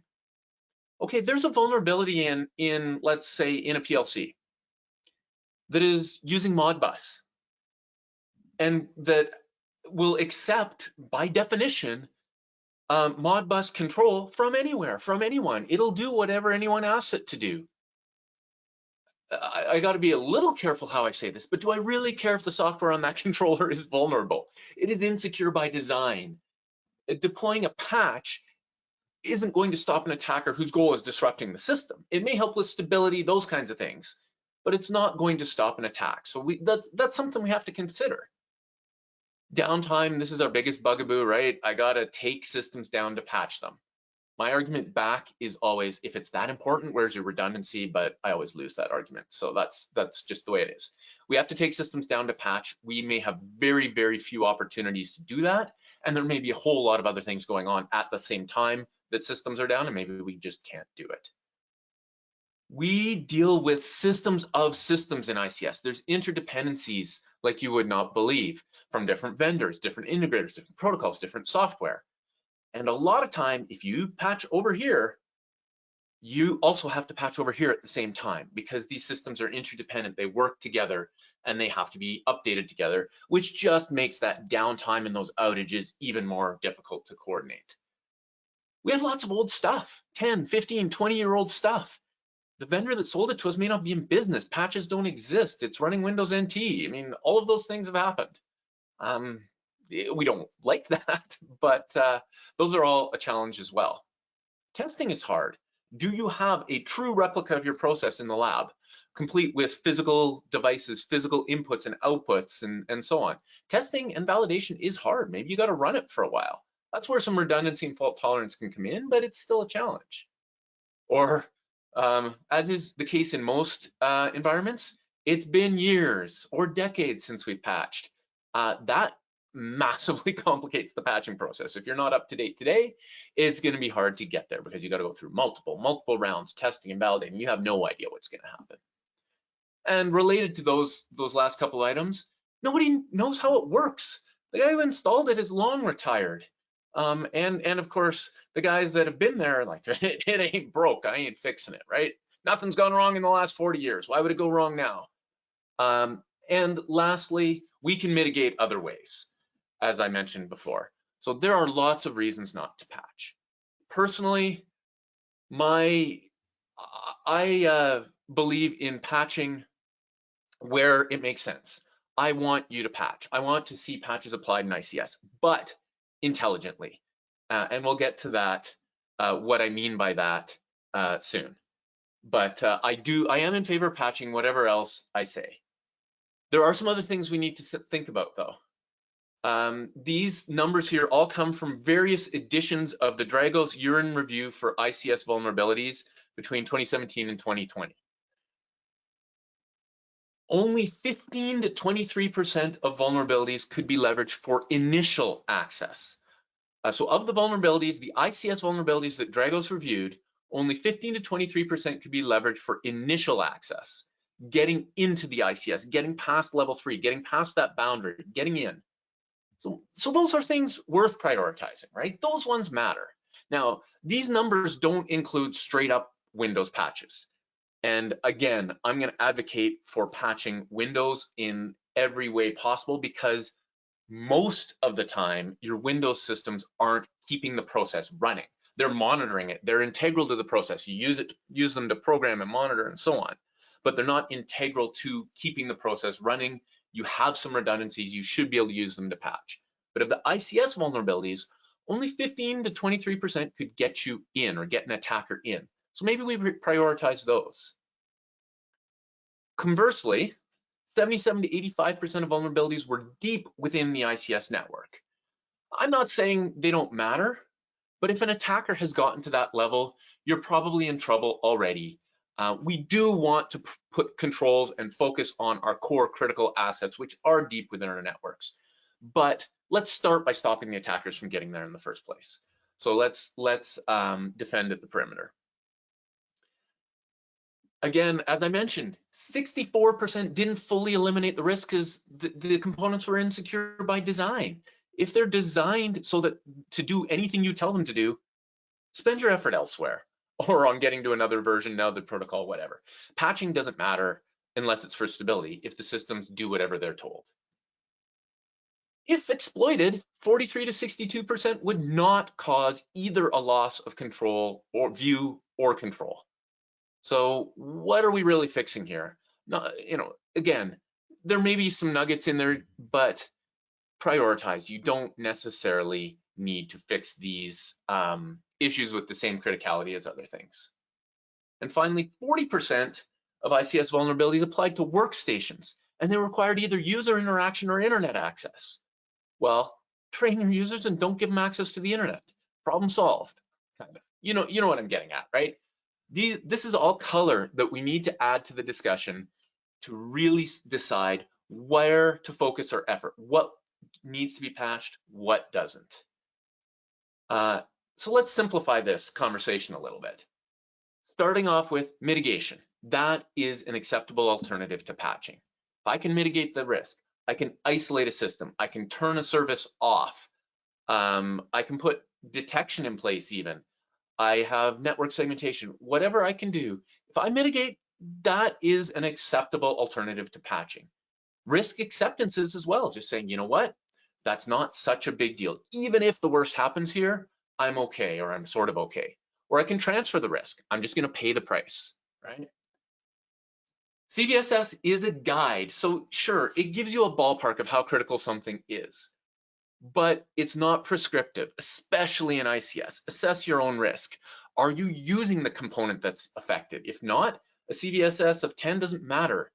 Speaker 3: Okay, there's a vulnerability in let's say in a PLC that is using Modbus and that will accept by definition Modbus control from anywhere, from anyone. It'll do whatever anyone asks it to do. I got to be a little careful how I say this, but do I really care if the software on that controller is vulnerable? It is insecure by design. Deploying a patch isn't going to stop an attacker whose goal is disrupting the system. It may help with stability, those kinds of things, but it's not going to stop an attack. So that's something we have to consider. Downtime, this is our biggest bugaboo, right? I gotta take systems down to patch them. My argument back is always, if it's that important, where's your redundancy? But I always lose that argument. So that's just the way it is. We have to take systems down to patch. We may have very, very few opportunities to do that. And there may be a whole lot of other things going on at the same time that systems are down, and maybe we just can't do it. We deal with systems of systems in ICS. There's interdependencies like you would not believe from different vendors, different integrators, different protocols, different software. And a lot of time, if you patch over here, you also have to patch over here at the same time because these systems are interdependent. They work together and they have to be updated together, which just makes that downtime and those outages even more difficult to coordinate. We have lots of old stuff, 10, 15, 20-year-old stuff. The vendor that sold it to us may not be in business. Patches don't exist. It's running Windows NT. I mean, all of those things have happened. We don't like that, but those are all a challenge as well. Testing is hard. Do you have a true replica of your process in the lab, complete with physical devices, physical inputs and outputs, and so on? Testing and validation is hard. Maybe you got to run it for a while. That's where some redundancy and fault tolerance can come in, but it's still a challenge. Or as is the case in most environments, it's been years or decades since we've patched. That massively complicates the patching process. If you're not up to date today, it's going to be hard to get there because you got to go through multiple rounds, testing and validating. You have no idea what's going to happen. And related to those last couple items, nobody knows how it works. The guy who installed it is long retired. And of course, the guys that have been there are like, it ain't broke, I ain't fixing it, right? Nothing's gone wrong in the last 40 years. Why would it go wrong now? And lastly, we can mitigate other ways, as I mentioned before. So there are lots of reasons not to patch. Personally, I believe in patching where it makes sense. I want you to patch. I want to see patches applied in ICS, but intelligently. And we'll get to that, what I mean by that soon. But I am in favor of patching whatever else I say. There are some other things we need to think about though. These numbers here all come from various editions of the Dragos Urine Review for ICS vulnerabilities between 2017 and 2020. Only 15 to 23% of vulnerabilities could be leveraged for initial access. So of the vulnerabilities, the ICS vulnerabilities that Dragos reviewed, only 15 to 23% could be leveraged for initial access, getting into the ICS, getting past level 3, getting past that boundary, getting in. So those are things worth prioritizing, right? Those ones matter. Now, these numbers don't include straight up Windows patches. And again, I'm going to advocate for patching Windows in every way possible, because most of the time your Windows systems aren't keeping the process running. They're monitoring it. They're integral to the process. You use them to program and monitor and so on, but they're not integral to keeping the process running. You have some redundancies. You should be able to use them to patch. But of the ICS vulnerabilities, only 15 to 23% could get you in or get an attacker in. So maybe we prioritize those. Conversely, 77 to 85% of vulnerabilities were deep within the ICS network. I'm not saying they don't matter, but if an attacker has gotten to that level, you're probably in trouble already. We do want to put controls and focus on our core critical assets, which are deep within our networks. But let's start by stopping the attackers from getting there in the first place. So let's defend at the perimeter. Again, as I mentioned, 64% didn't fully eliminate the risk because the components were insecure by design. If they're designed so that to do anything you tell them to do, spend your effort elsewhere or on getting to another version, another protocol, whatever. Patching doesn't matter unless it's for stability if the systems do whatever they're told. If exploited, 43 to 62% would not cause either a loss of control or view or control. So what are we really fixing here? No, again, there may be some nuggets in there, but prioritize. You don't necessarily need to fix these issues with the same criticality as other things. And finally, 40% of ICS vulnerabilities applied to workstations, and they required either user interaction or internet access. Well, train your users and don't give them access to the internet. Problem solved, kind of. You know what I'm getting at, right? This is all color that we need to add to the discussion to really decide where to focus our effort, what needs to be patched, what doesn't. So let's simplify this conversation a little bit. Starting off with mitigation. That is an acceptable alternative to patching. If I can mitigate the risk, I can isolate a system, I can turn a service off, I can put detection in place even. I have network segmentation, whatever I can do. If I mitigate, that is an acceptable alternative to patching. Risk acceptances as well, just saying, you know what, that's not such a big deal. Even if the worst happens here, I'm okay, or I'm sort of okay. Or I can transfer the risk. I'm just gonna pay the price, right? CVSS is a guide, so sure, it gives you a ballpark of how critical something is, but it's not prescriptive, especially in ICS. Assess your own risk. Are you using the component that's affected? If not, a CVSS of 10 doesn't matter.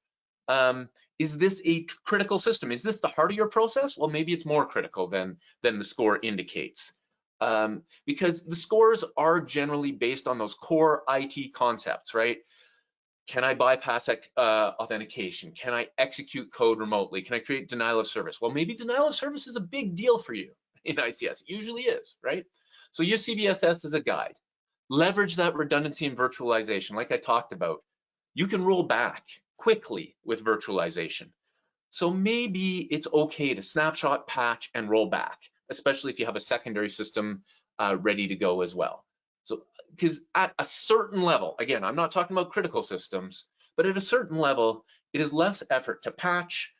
Speaker 3: Is this a critical system? Is this the heart of your process? Well, maybe it's more critical than the score indicates. Because the scores are generally based on those core IT concepts, right? Can I bypass authentication? Can I execute code remotely? Can I create denial of service? Well, maybe denial of service is a big deal for you in ICS. It usually is, right? So use CVSS as a guide. Leverage that redundancy and virtualization, like I talked about. You can roll back quickly with virtualization. So maybe it's okay to snapshot, patch, and roll back, especially if you have a secondary system ready to go as well. So, because at a certain level, again, I'm not talking about critical systems, but at a certain level, it is less effort to patch.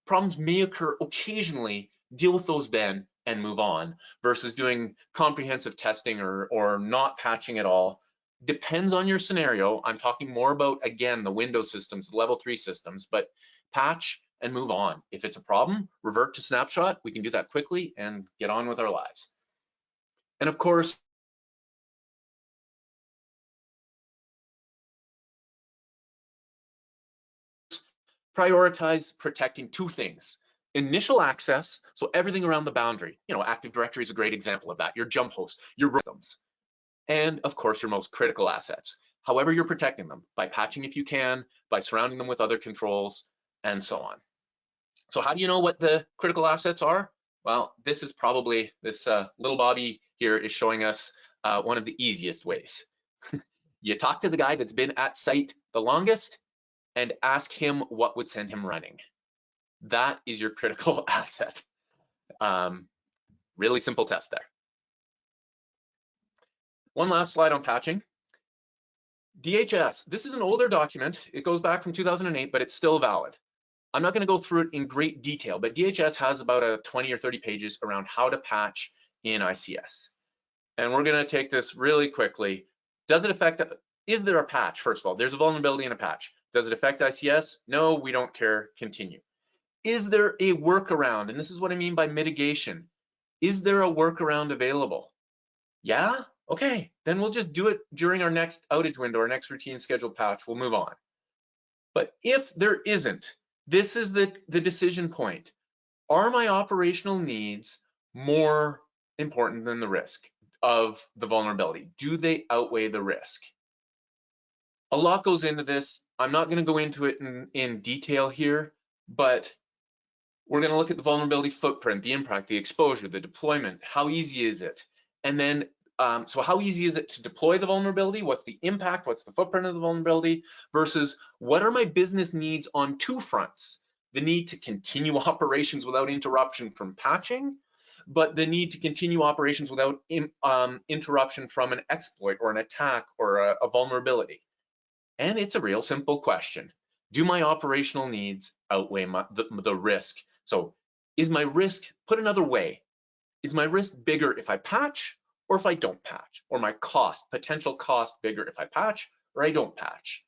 Speaker 3: Problems may occur occasionally, deal with those then and move on, versus doing comprehensive testing or not patching at all. Depends on your scenario. I'm talking more about, again, the Windows systems, level 3 systems, but patch and move on. If it's a problem, revert to snapshot. We can do that quickly and get on with our lives. And of course, prioritize protecting two things. Initial access, so everything around the boundary. Active Directory is a great example of that. Your jump host, your systems, and of course your most critical assets. However you're protecting them, by patching if you can, by surrounding them with other controls, and so on. So how do you know what the critical assets are? Well, this is probably, this little Bobby here is showing us one of the easiest ways. You talk to the guy that's been at site the longest and ask him what would send him running. That is your critical asset. Really simple test there. One last slide on patching. DHS, this is an older document. It goes back from 2008, but it's still valid. I'm not going to go through it in great detail, but DHS has about a 20 or 30 pages around how to patch in ICS. And we're going to take this really quickly. Does it affect, is there a patch? First of all, there's a vulnerability in a patch. Does it affect ICS? No, we don't care. Continue. Is there a workaround? And this is what I mean by mitigation. Is there a workaround available? Yeah? Okay, then we'll just do it during our next outage window, our next routine scheduled patch. We'll move on. But if there isn't, this is the decision point. Are my operational needs more important than the risk of the vulnerability? Do they outweigh the risk? A lot goes into this. I'm not going to go into it in detail here, but we're going to look at the vulnerability footprint, the impact, the exposure, the deployment. How easy is it? And then, so how easy is it to deploy the vulnerability? What's the impact? What's the footprint of the vulnerability? Versus what are my business needs on two fronts? The need to continue operations without interruption from patching, but the need to continue operations without interruption from an exploit or an attack or a vulnerability. And it's a real simple question. Do my operational needs outweigh the risk? So is my risk, put another way, is my risk bigger if I patch or if I don't patch? Or my cost, potential cost bigger if I patch or I don't patch?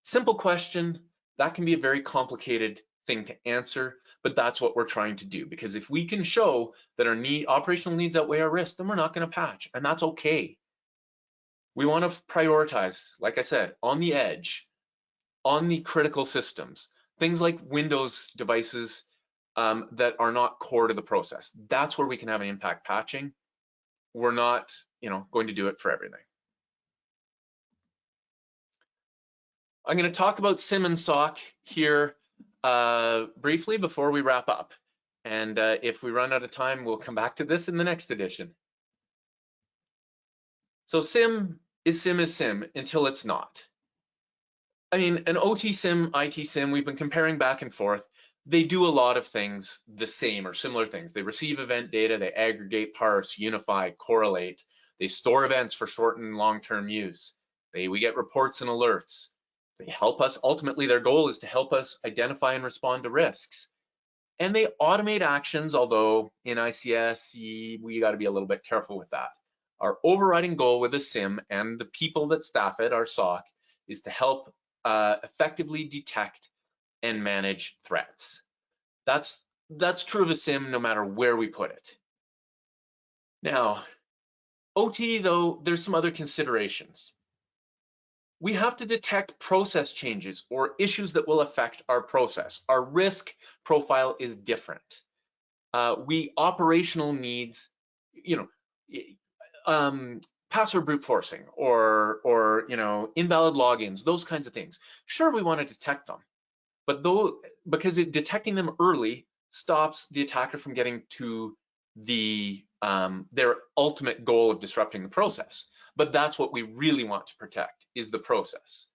Speaker 3: Simple question. That can be a very complicated thing to answer, but that's what we're trying to do. Because if we can show that our operational needs outweigh our risk, then we're not going to patch, and that's okay. We want to prioritize, like I said, on the edge, on the critical systems, things like Windows devices that are not core to the process. That's where we can have an impact patching. We're not, going to do it for everything. I'm going to talk about SIM and SOC here briefly before we wrap up. And if we run out of time, we'll come back to this in the next edition. So SIM is SIM until it's not. I mean, an OT SIM, IT SIM, we've been comparing back and forth. They do a lot of things the same or similar things. They receive event data, they aggregate, parse, unify, correlate. They store events for short and long-term use. We get reports and alerts. They help us, ultimately their goal is to help us identify and respond to risks. And they automate actions, although in ICS, we gotta be a little bit careful with that. Our overriding goal with a SIM and the people that staff it, our SOC, is to help effectively detect and manage threats. That's true of a SIM no matter where we put it. Now, OT though, there's some other considerations. We have to detect process changes or issues that will affect our process. Our risk profile is different. Operational needs, password brute forcing or invalid logins, those kinds of things. Sure, we want to detect them, but because detecting them early stops the attacker from getting to their ultimate goal of disrupting the process. But that's what we really want to protect, is the process.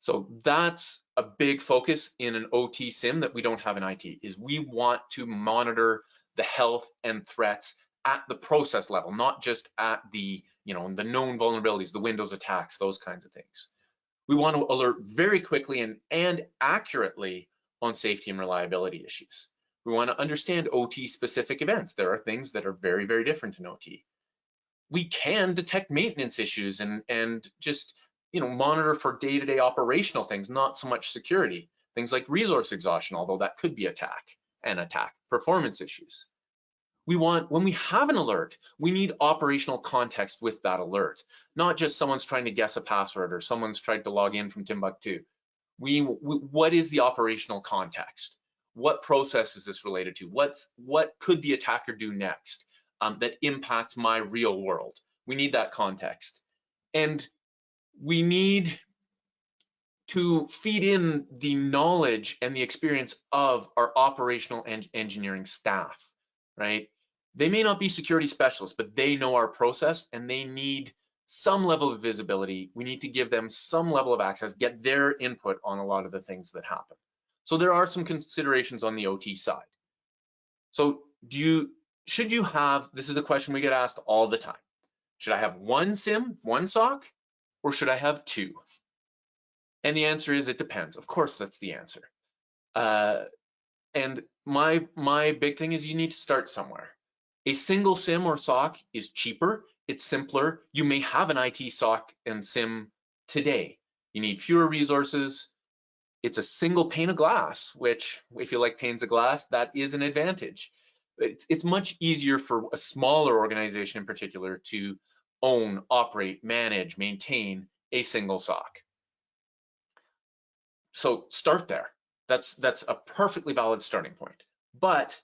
Speaker 3: So that's a big focus in an OT SIM that we don't have in IT, is we want to monitor the health and threats at the process level, not just at the known vulnerabilities, the Windows attacks, those kinds of things. We want to alert very quickly and accurately on safety and reliability issues. We want to understand OT specific events. There are things that are very, very different in OT. We can detect maintenance issues and just monitor for day-to-day operational things, not so much security. Things like resource exhaustion, although that could be attack performance issues. When we have an alert, we need operational context with that alert, not just someone's trying to guess a password or someone's tried to log in from Timbuktu. what is the operational context? What process is this related to? What could the attacker do next that impacts my real world? We need that context. And we need to feed in the knowledge and the experience of our operational and engineering staff, right? They may not be security specialists, but they know our process and they need some level of visibility. We need to give them some level of access, get their input on a lot of the things that happen. So there are some considerations on the OT side. So should you have, this is a question we get asked all the time. Should I have one SIM, one SOC, or should I have two? And the answer is it depends. Of course, that's the answer. And my big thing is you need to start somewhere. A single SIM or SOC is cheaper, it's simpler. You may have an IT SOC and SIM today. You need fewer resources. It's a single pane of glass, which if you like panes of glass, that is an advantage. It's much easier for a smaller organization in particular to own, operate, manage, maintain a single SOC. So start there. That's a perfectly valid starting point. But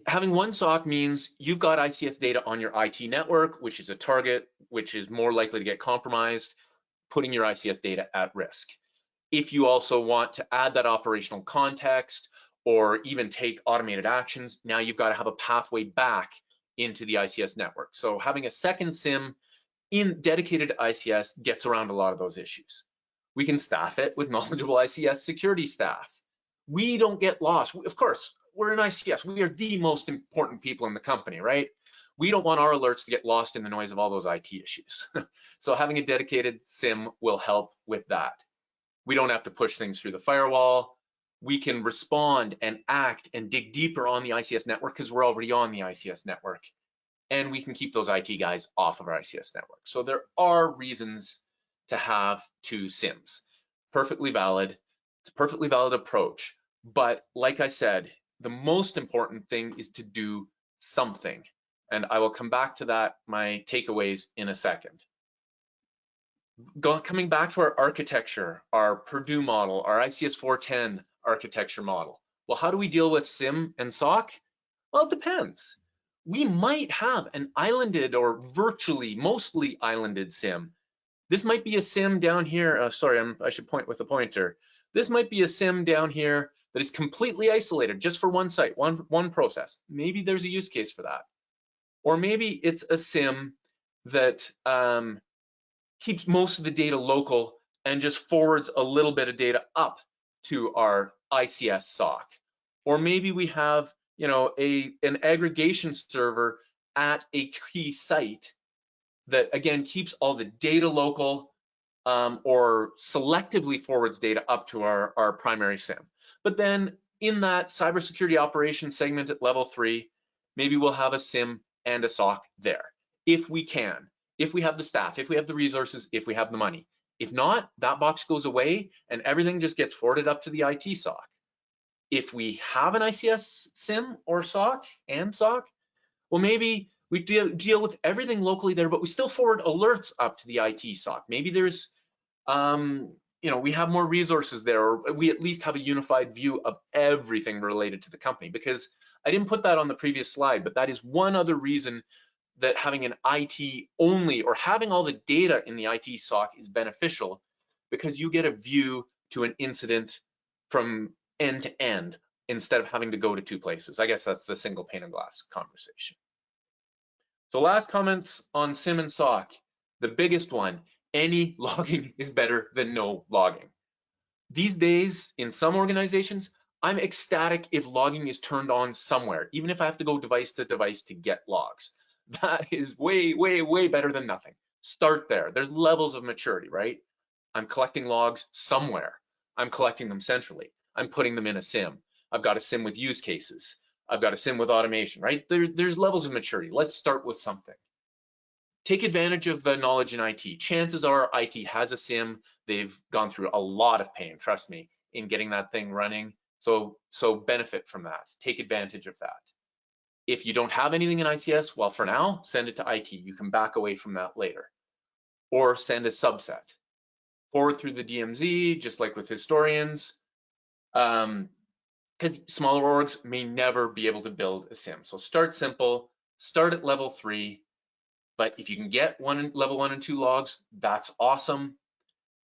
Speaker 3: having one SOC means you've got ICS data on your IT network, which is a target, which is more likely to get compromised, putting your ICS data at risk. If you also want to add that operational context or even take automated actions, now you've got to have a pathway back into the ICS network. So having a second SIM dedicated to ICS gets around a lot of those issues. We can staff it with knowledgeable ICS security staff. We don't get lost. Of course, we're in ICS. We are the most important people in the company, right? We don't want our alerts to get lost in the noise of all those IT issues. So having a dedicated SIM will help with that. We don't have to push things through the firewall. We can respond and act and dig deeper on the ICS network because we're already on the ICS network. And we can keep those IT guys off of our ICS network. So there are reasons to have two SIMs. Perfectly valid. It's a perfectly valid approach. But like I said, the most important thing is to do something. And I will come back to that, my takeaways in a second. Coming back to our architecture, our Purdue model, our ICS 410 architecture model. Well, how do we deal with SIM and SOC? Well, it depends. We might have an islanded or virtually mostly islanded SIM. This might be a SIM down here. Sorry, I should point with a pointer. This might be a SIM down here that is completely isolated just for one site, one process. Maybe there's a use case for that. Or maybe it's a SIM that keeps most of the data local and just forwards a little bit of data up to our ICS SOC. Or maybe we have, an aggregation server at a key site that again keeps all the data local or selectively forwards data up to our primary SIM. But then in that cybersecurity operations segment at level 3, maybe we'll have a SIM and a SOC there if we can. If we have the staff, if we have the resources, if we have the money. If not, that box goes away and everything just gets forwarded up to the IT SOC. If we have an ICS SIM or SOC and SOC, well, maybe we deal with everything locally there, but we still forward alerts up to the IT SOC. Maybe there's, we have more resources there, or we at least have a unified view of everything related to the company. Because I didn't put that on the previous slide, but that is one other reason that having an IT only or having all the data in the IT SOC is beneficial, because you get a view to an incident from end to end instead of having to go to two places. I guess that's the single pane of glass conversation. So last comments on SIM and SOC. The biggest one, any logging is better than no logging. These days, in some organizations, I'm ecstatic if logging is turned on somewhere, even if I have to go device to device to get logs. That is way, way, way better than nothing. Start there. There's levels of maturity, right? I'm collecting logs somewhere. I'm collecting them centrally. I'm putting them in a SIM. I've got a SIM with use cases. I've got a SIM with automation, right? There's levels of maturity. Let's start with something. Take advantage of the knowledge in IT. Chances are IT has a SIM. They've gone through a lot of pain, trust me, in getting that thing running. So benefit from that. Take advantage of that. If you don't have anything in ICS, well, for now, send it to IT. You can back away from that later. Or send a subset. forward through the DMZ, just like with historians, because smaller orgs may never be able to build a SIM. So start simple, start at level 3, but if you can get level 1 and 2 logs, that's awesome.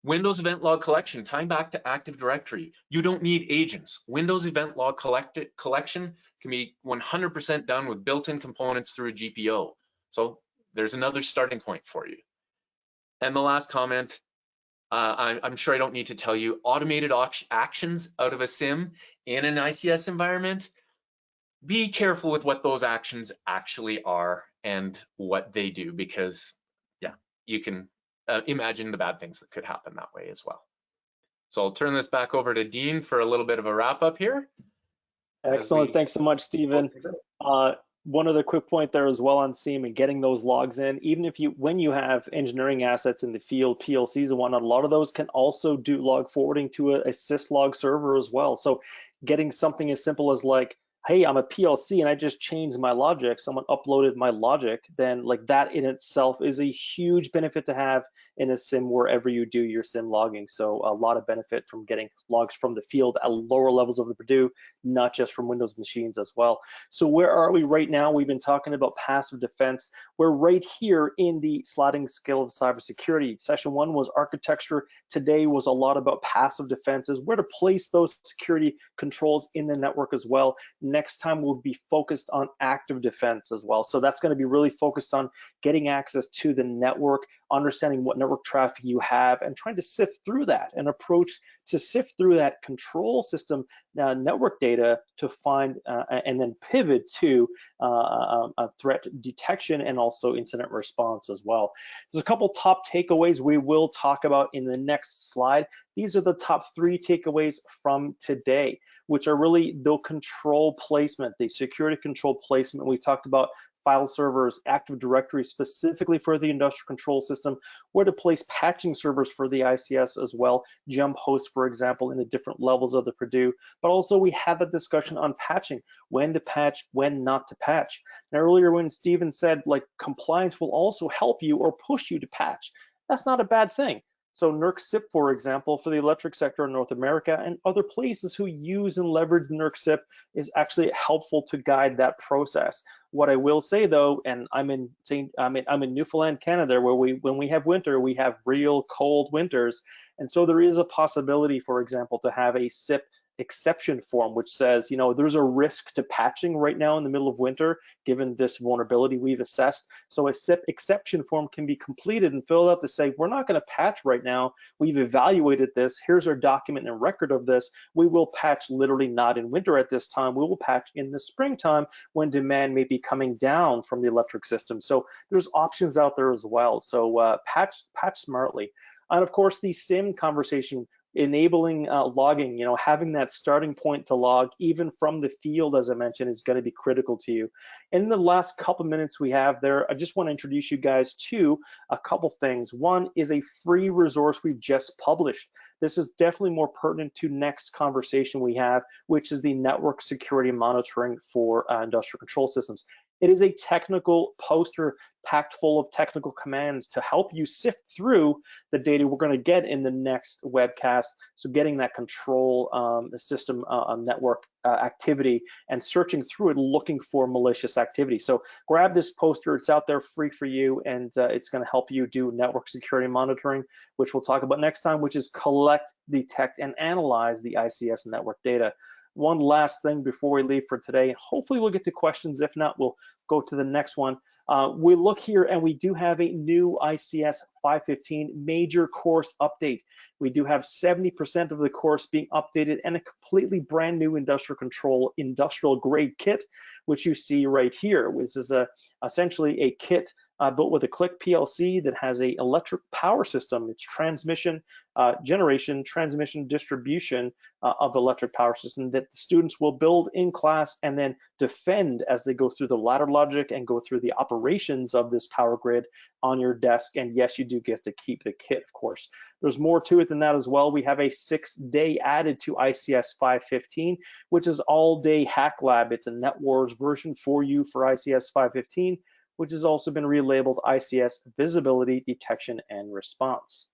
Speaker 3: Windows event log collection, tying back to Active Directory. You don't need agents. Windows event log collection can be 100% done with built-in components through a GPO. So there's another starting point for you. And the last comment, I'm sure I don't need to tell you, automated actions out of a SIM in an ICS environment. Be careful with what those actions actually are and what they do, because yeah, you can imagine the bad things that could happen that way as well. So I'll turn this back over to Dean for a little bit of a wrap up here.
Speaker 2: Excellent. Thanks so much, Stephen. One other quick point there as well on SIEM and getting those logs in. Even if when you have engineering assets in the field, PLCs and whatnot, a lot of those can also do log forwarding to a syslog server as well. So getting something as simple as like, hey, I'm a PLC and I just changed my logic, someone uploaded my logic, then like that in itself is a huge benefit to have in a SIM wherever you do your SIM logging. So a lot of benefit from getting logs from the field at lower levels of the Purdue, not just from Windows machines as well. So where are we right now? We've been talking about passive defense. We're right here in the sliding scale of cybersecurity. Session 1 was architecture. Today was a lot about passive defenses, where to place those security controls in the network as well. Next time we'll be focused on active defense as well. So that's going to be really focused on getting access to the network, understanding what network traffic you have, and trying to sift through that, an approach to sift through that control system network data to find and then pivot to a threat detection and also incident response as well. There's a couple top takeaways we will talk about in the next slide. These are the top 3 takeaways from today, which are really the control placement, the security control placement. We talked about file servers, Active Directory specifically for the industrial control system, where to place patching servers for the ICS as well, jump hosts, for example, in the different levels of the Purdue. But also we had that discussion on patching, when to patch, when not to patch. And earlier when Stephen said like compliance will also help you or push you to patch, that's not a bad thing. So NERC CIP, for example, for the electric sector in North America and other places who use and leverage NERC CIP is actually helpful to guide that process. What I will say though, and I'm in Newfoundland, Canada, where when we have winter, we have real cold winters. And so there is a possibility, for example, to have a CIP exception form, which says, there's a risk to patching right now in the middle of winter, given this vulnerability we've assessed. So a CIP exception form can be completed and filled out to say, we're not going to patch right now. We've evaluated this. Here's our document and record of this. We will patch literally not in winter at this time. We will patch in the springtime when demand may be coming down from the electric system. So there's options out there as well. So patch smartly. And of course, the SIM conversation, enabling logging, having that starting point to log even from the field, as I mentioned, is going to be critical to you. And in the last couple minutes we have there, I just want to introduce you guys to a couple things. One is a free resource we've just published. This is definitely more pertinent to next conversation we have, which is the network security monitoring for industrial control systems. It is a technical poster packed full of technical commands to help you sift through the data we're going to get in the next webcast. So getting that control system network activity and searching through it, looking for malicious activity. So grab this poster, it's out there free for you, and it's going to help you do network security monitoring, which we'll talk about next time, which is collect, detect, and analyze the ICS network data. One last thing before we leave for today, and hopefully we'll get to questions. If not, we'll go to the next one. We look here and we do have a new ICS 515 major course update. We do have 70% of the course being updated and a completely brand new industrial control, industrial grade kit, which you see right here, which is essentially a kit built with a click PLC that has a electric power system. It's transmission, generation, transmission, distribution of electric power system that the students will build in class and then defend as they go through the ladder logic and go through the operations of this power grid on your desk. And yes, you do get to keep the kit, of course. There's more to it than that as well. We have a 6-day added to ICS 515, which is all-day hack lab. It's a NetWars version for you for ICS 515, which has also been relabeled ICS Visibility, Detection, and Response.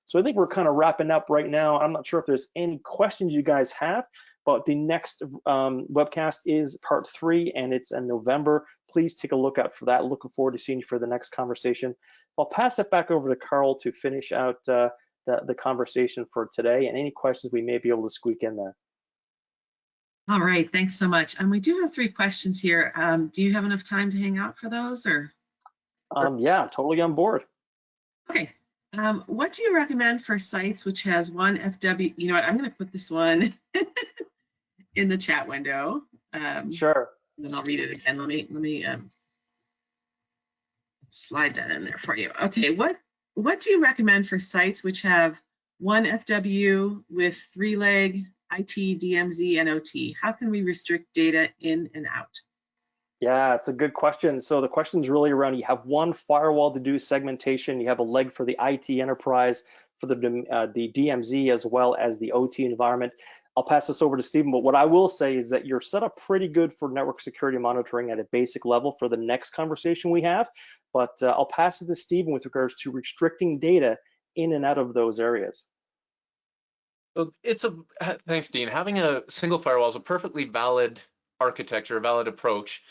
Speaker 2: So I think we're kind of wrapping up right now. I'm not sure if there's any questions you guys have, but the next webcast is part 3, and it's in November. Please take a look out for that. Looking forward to seeing you for the next conversation. I'll pass it back over to Carl to finish out the conversation for today, and any questions we may be able to squeak in there.
Speaker 1: All right, thanks so much. And we do have 3 questions here. Do you have enough time to hang out for those, or?
Speaker 2: Yeah, totally on board.
Speaker 1: Okay. What do you recommend for sites which has one FW? You know what? I'm going to put this one in the chat window.
Speaker 2: Sure.
Speaker 1: And then I'll read it again. Let me slide that in there for you. Okay. What do you recommend for sites which have one FW with 3-leg IT, DMZ, and OT? How can we restrict data in and out?
Speaker 2: Yeah, it's a good question. So the question is really around, you have one firewall to do segmentation, you have a leg for the IT enterprise, for the DMZ, as well as the OT environment. I'll pass this over to Stephen, but what I will say is that you're set up pretty good for network security monitoring at a basic level for the next conversation we have. But I'll pass it to Stephen with regards to restricting data in and out of those areas.
Speaker 3: So thanks, Dean. Having a single firewall is a perfectly valid architecture, a valid approach.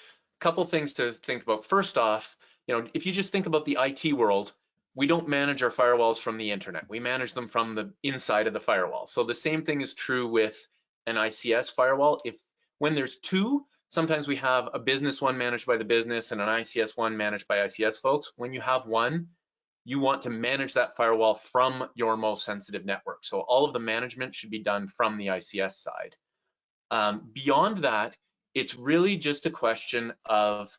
Speaker 3: Couple things to think about. First off, if you just think about the IT world, we don't manage our firewalls from the internet. We manage them from the inside of the firewall. So the same thing is true with an ICS firewall. When there's 2, sometimes we have a business one managed by the business and an ICS one managed by ICS folks. When you have one, you want to manage that firewall from your most sensitive network. So all of the management should be done from the ICS side. Beyond that, it's really just a question of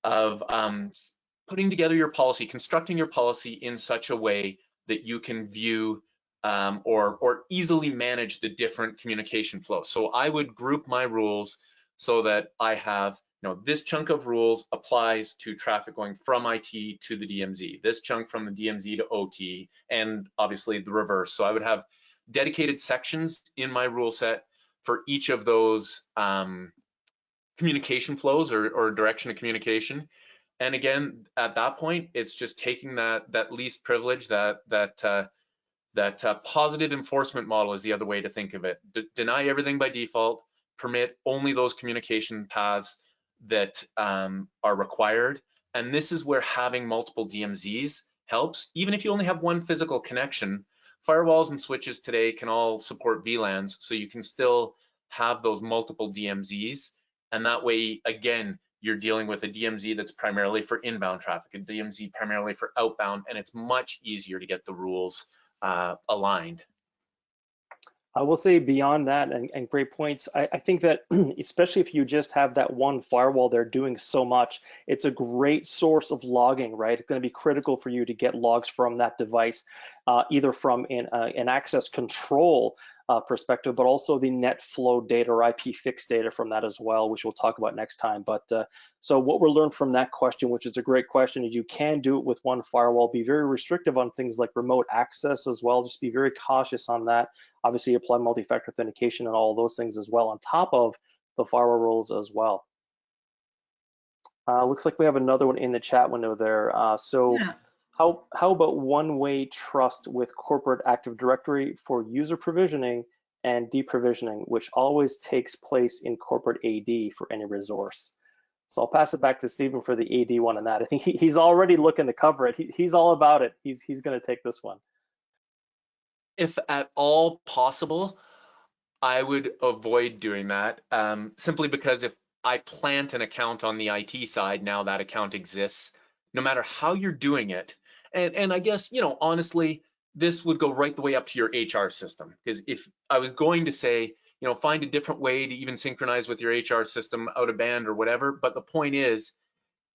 Speaker 3: putting together your policy, constructing your policy in such a way that you can view or easily manage the different communication flows. So I would group my rules so that I have, this chunk of rules applies to traffic going from IT to the DMZ, this chunk from the DMZ to OT, and obviously the reverse. So I would have dedicated sections in my rule set for each of those communication flows or direction of communication. And again, at that point, it's just taking that least privilege, that positive enforcement model is the other way to think of it. Deny everything by default, permit only those communication paths that are required. And this is where having multiple DMZs helps. Even if you only have one physical connection, firewalls and switches today can all support VLANs, so you can still have those multiple DMZs. And that way, again, you're dealing with a DMZ that's primarily for inbound traffic, a DMZ primarily for outbound, and it's much easier to get the rules aligned.
Speaker 2: I will say beyond that, and great points, I think that especially if you just have that one firewall there doing so much, it's a great source of logging, right? It's going to be critical for you to get logs from that device, either from an access control perspective, but also the net flow data or IP fixed data from that as well, which we'll talk about next time. But so what we're learned from that question, which is a great question, is you can do it with one firewall. Be very restrictive on things like remote access as well. Just be very cautious on that. Obviously, apply multi-factor authentication and all of those things as well on top of the firewall rules as well. Looks like we have another one in the chat window there. Yeah. How about one-way trust with corporate Active Directory for user provisioning and deprovisioning, which always takes place in corporate AD for any resource? So I'll pass it back to Stephen for the AD one on that. I think he's already looking to cover it. He's all about it. He's going to take this one.
Speaker 3: If at all possible, I would avoid doing that, simply because if I plant an account on the IT side, now that account exists, no matter how you're doing it. And I guess, honestly, this would go right the way up to your HR system. Because if I was going to say, find a different way to even synchronize with your HR system out of band or whatever, but the point is,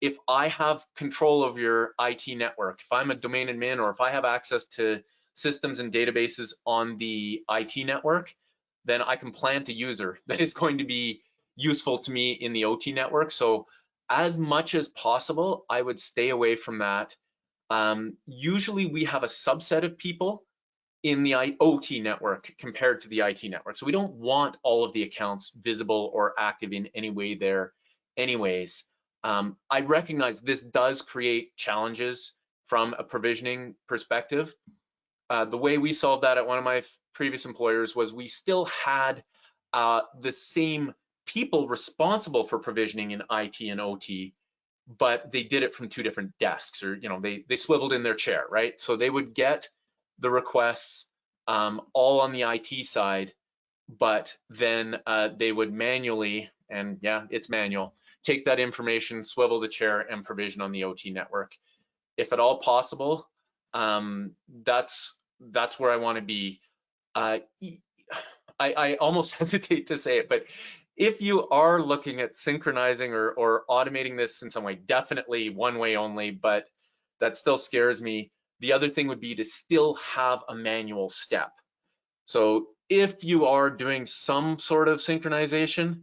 Speaker 3: if I have control of your IT network, if I'm a domain admin, or if I have access to systems and databases on the IT network, then I can plant a user that is going to be useful to me in the OT network. So as much as possible, I would stay away from that. Usually we have a subset of people in the OT network compared to the IT network. So we don't want all of the accounts visible or active in any way there anyways. I recognize this does create challenges from a provisioning perspective. The way we solved that at one of my previous employers was we still had the same people responsible for provisioning in IT and OT, but they did it from two different desks, or they swiveled in their chair, right? So they would get the requests all on the IT side, but then they would manually, and yeah, it's manual, take that information, swivel the chair, and provision on the OT network. If at all possible, that's where I want to be. I almost hesitate to say it, but if you are looking at synchronizing or automating this in some way, definitely one way only, but that still scares me. The other thing would be to still have a manual step. So if you are doing some sort of synchronization,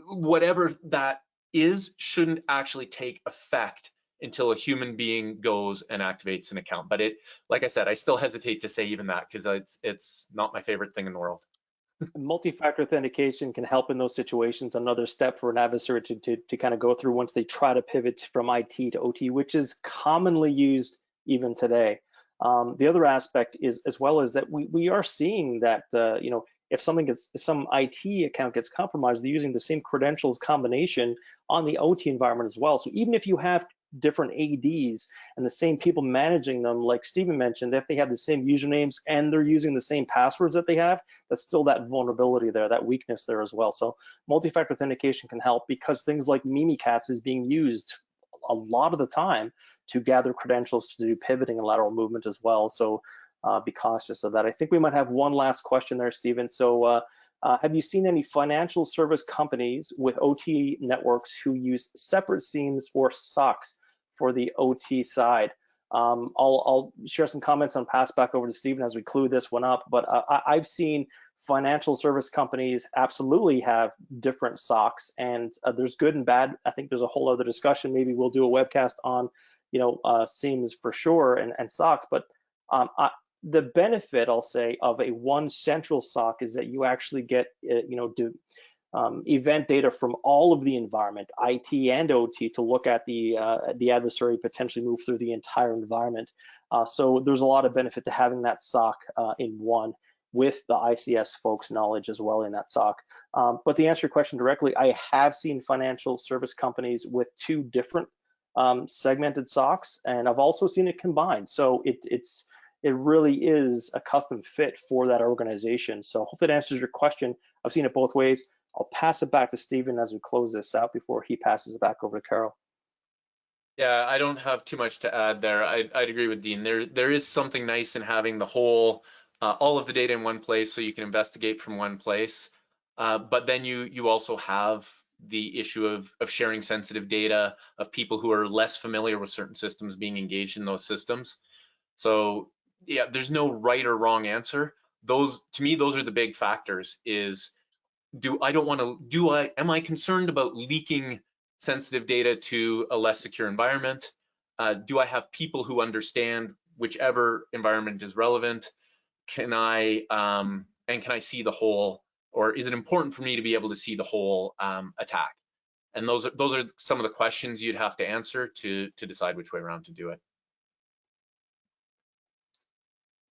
Speaker 3: whatever that is shouldn't actually take effect until a human being goes and activates an account. But like I said, I still hesitate to say even that because it's not my favorite thing in the world.
Speaker 2: Multi-factor authentication can help in those situations. Another step for an adversary to kind of go through once they try to pivot from IT to OT, which is commonly used even today. The other aspect is as well is that we are seeing that if some IT account gets compromised, they're using the same credentials combination on the OT environment as well. So even if you have different ADs and the same people managing them, like Stephen mentioned, if they have the same usernames and they're using the same passwords that they have, that's still that vulnerability there, that weakness there as well. So multi-factor authentication can help because things like Mimikatz is being used a lot of the time to gather credentials to do pivoting and lateral movement as well. So be cautious of that. I think we might have one last question there, Stephen. So have you seen any financial service companies with OT networks who use separate SIEMs or SOCs for the OT side? I'll share some comments on pass back over to Stephen as we clue this one up, but I've seen financial service companies absolutely have different SOCs, and there's good and bad. I think there's a whole other discussion. Maybe we'll do a webcast on SIEMs for sure and SOCs, but the benefit, I'll say, of a one central SOC is that you actually get, event data from all of the environment, IT and OT, to look at the adversary potentially move through the entire environment. So there's a lot of benefit to having that SOC in one, with the ICS folks' knowledge as well in that SOC. But to answer your question directly, I have seen financial service companies with two different segmented SOCs, and I've also seen it combined. So it really is a custom fit for that organization. So I hope that answers your question. I've seen it both ways. I'll pass it back to Stephen as we close this out before he passes it back over to Carol.
Speaker 3: Yeah, I don't have too much to add there. I'd agree with Dean. There is something nice in having the whole, all of the data in one place so you can investigate from one place. But then you also have the issue of sharing sensitive data, of people who are less familiar with certain systems being engaged in those systems. So yeah, there's no right or wrong answer. To me, those are the big factors. Am I concerned about leaking sensitive data to a less secure environment? Do I have people who understand whichever environment is relevant? Can I see the whole, or is it important for me to be able to see the whole attack? And those are some of the questions you'd have to answer to decide which way around to do it.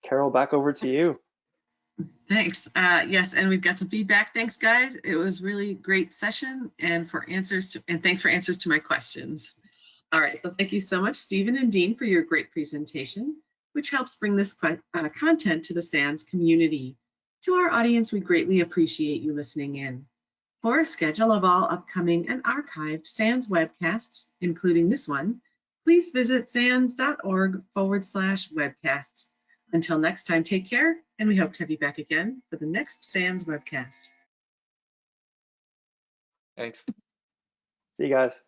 Speaker 2: Carol, back over to you.
Speaker 1: Thanks. Yes, and we've got some feedback. Thanks, guys. It was really great session, and thanks for answers to my questions. All right, so thank you so much, Stephen and Dean, for your great presentation, which helps bring this content to the SANS community. To our audience, we greatly appreciate you listening in. For a schedule of all upcoming and archived SANS webcasts, including this one, please visit sans.org/webcasts. Until next time, take care, and we hope to have you back again for the next SANS webcast.
Speaker 3: Thanks.
Speaker 2: See you guys.